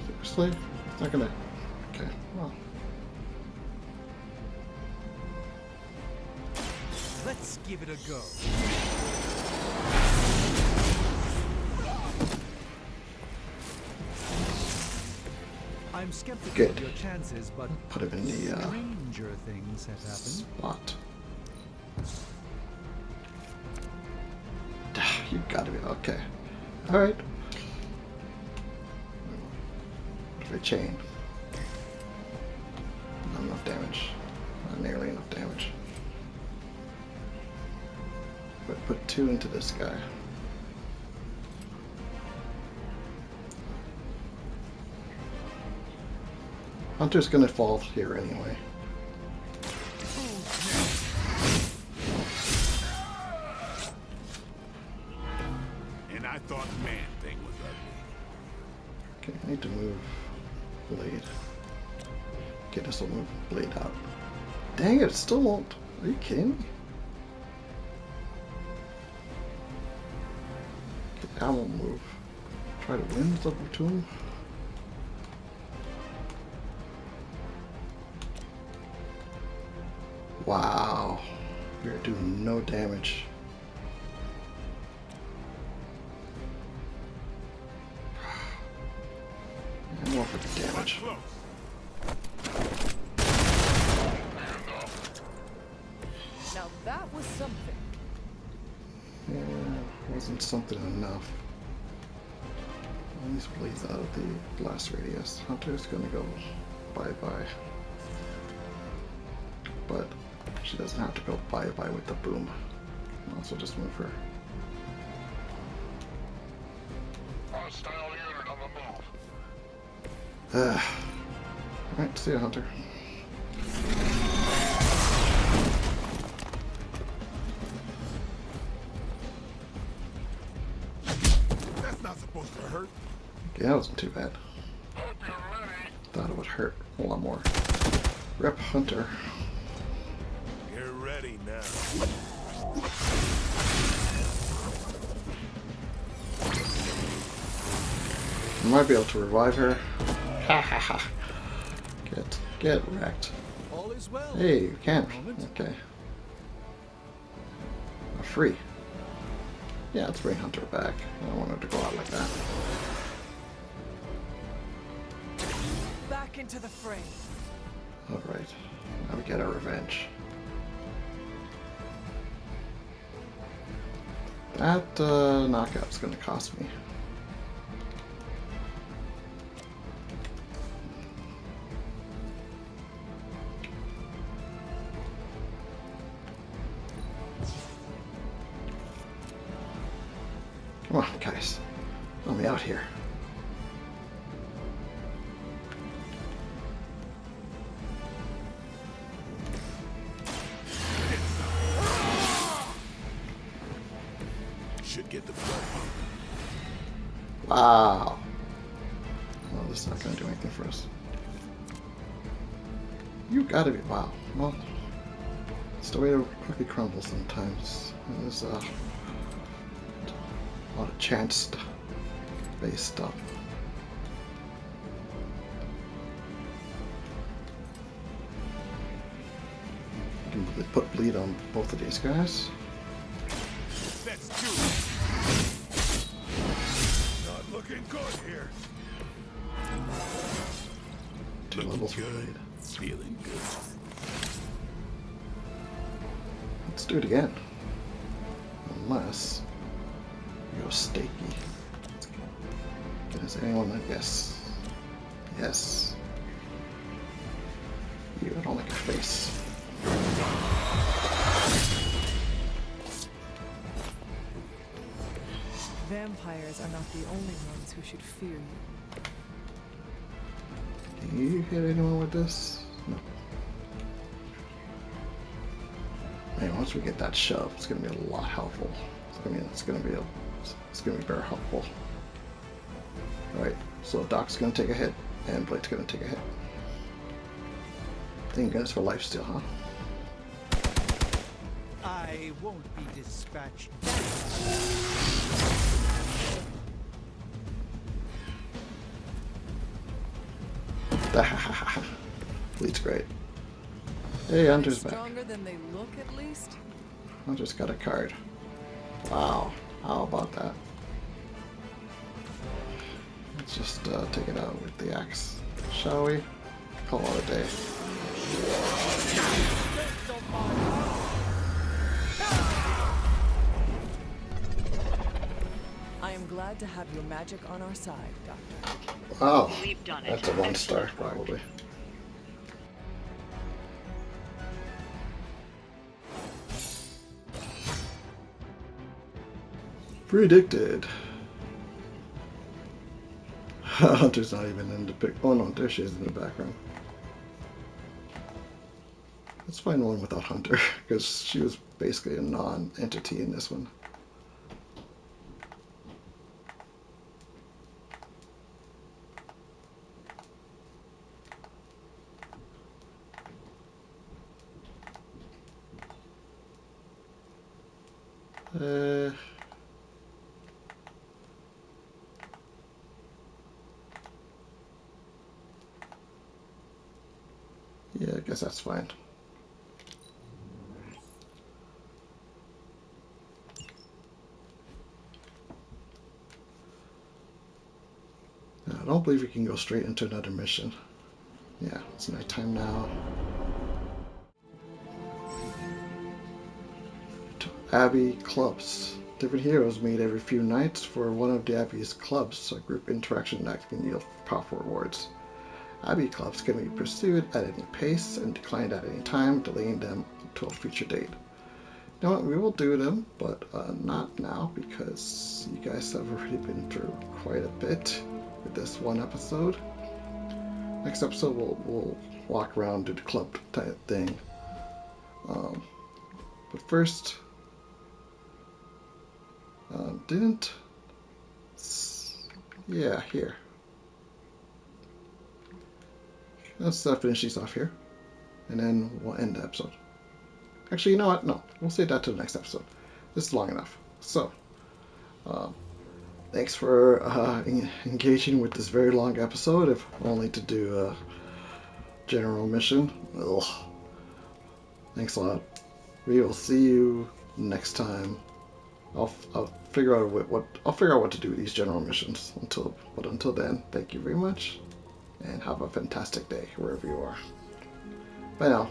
S1: Seriously? It's not gonna... Okay, well.
S2: Let's give it a go. I'm skeptical of your chances, but
S1: put him in the
S2: stranger things have happened.
S1: Spot. You gotta be okay. Alright. What if I chain? Not enough damage. Not nearly enough damage. But put 2 into this guy. Hunter's gonna fall here anyway.
S12: And I thought Man-Thing was ugly.
S1: Okay, I need to move Blade. Okay, this will move Blade out. Dang it, it still won't. Are you kidding me? Okay, I won't move. Try to win the platoon. Wow, we're doing no damage. I'm going for the damage.
S6: Now that was something.
S1: Yeah, wasn't something enough. These blades out of the blast radius. Hunter's gonna go bye-bye. But she doesn't have to go bye-bye with the boom. I'll also just move her.
S12: Hostile unit on the move.
S1: Alright, see ya, Hunter.
S12: That's not supposed to hurt.
S1: Okay, that wasn't too bad. Thought it would hurt a lot more. Rep Hunter.
S12: You're ready now.
S1: I might be able to revive her. Ha ha ha. Get wrecked.
S2: All is well.
S1: Hey, you can. Okay. Free. Yeah, let's bring Hunter back. I don't want her to go out like that.
S6: Back into the fray.
S1: Alright. Now we get our revenge. That knockout's gonna cost me. Come on, guys. Let me out here.
S12: Should get the blood pumping.
S1: Wow. Well, this is not going to do anything for us. You gotta be. Wow. Well, it's the way the cookie crumbles sometimes. There's a lot of chance-based stuff. You can really put bleed on both of these guys.
S12: That's two. Not looking good here.
S1: Two levels for bleed.
S12: Feeling good.
S1: Let's do it again. Unless we go Stakey. Is anyone that? Yes. Yes. You, I don't like your face.
S6: Vampires are not the only ones who should fear you.
S1: Can you hit anyone with this? No. Man, once we get that shove, it's gonna be a lot helpful. It's gonna be very helpful. Alright, so Doc's gonna take a hit, and Blade's gonna take a hit. Thank goodness for lifesteal, huh?
S2: I won't be dispatched.
S1: Bleed's great. Hey, Hunter's back.
S6: Stronger than they look, at least.
S1: Hunter's got a card. Wow, how about that? Let's just take it out with the axe, shall we? Call it a day.
S6: I am glad to have your magic on our side, Doctor.
S1: Wow,
S11: We've done it.
S1: that's a 1-star
S11: Excellent work.
S1: probably. Predicted. Hunter's not even in the pic. Oh no, there she is in the background. Let's find one without Hunter, because she was basically a non-entity in this one. Yeah, I guess that's fine. Now, I don't believe we can go straight into another mission. Yeah, it's nighttime now. To Abbey Clubs. Different heroes meet every few nights for one of the Abbey's clubs, a group interaction that can yield powerful rewards. Abbey clubs can be pursued at any pace and declined at any time, delaying them until a future date. You know what, we will do them, but not now because you guys have already been through quite a bit with this one episode. Next episode we'll walk around, do the club type thing. But first, here. Let's finish these off here, and then we'll end the episode. Actually, you know what? No, we'll save that to the next episode. This is long enough. So, thanks for engaging with this very long episode, if only to do a general mission. Ugh. Thanks a lot. We will see you next time. I'll figure out what to do with these general missions. Until then, thank you very much, and have a fantastic day wherever you are. Bye now.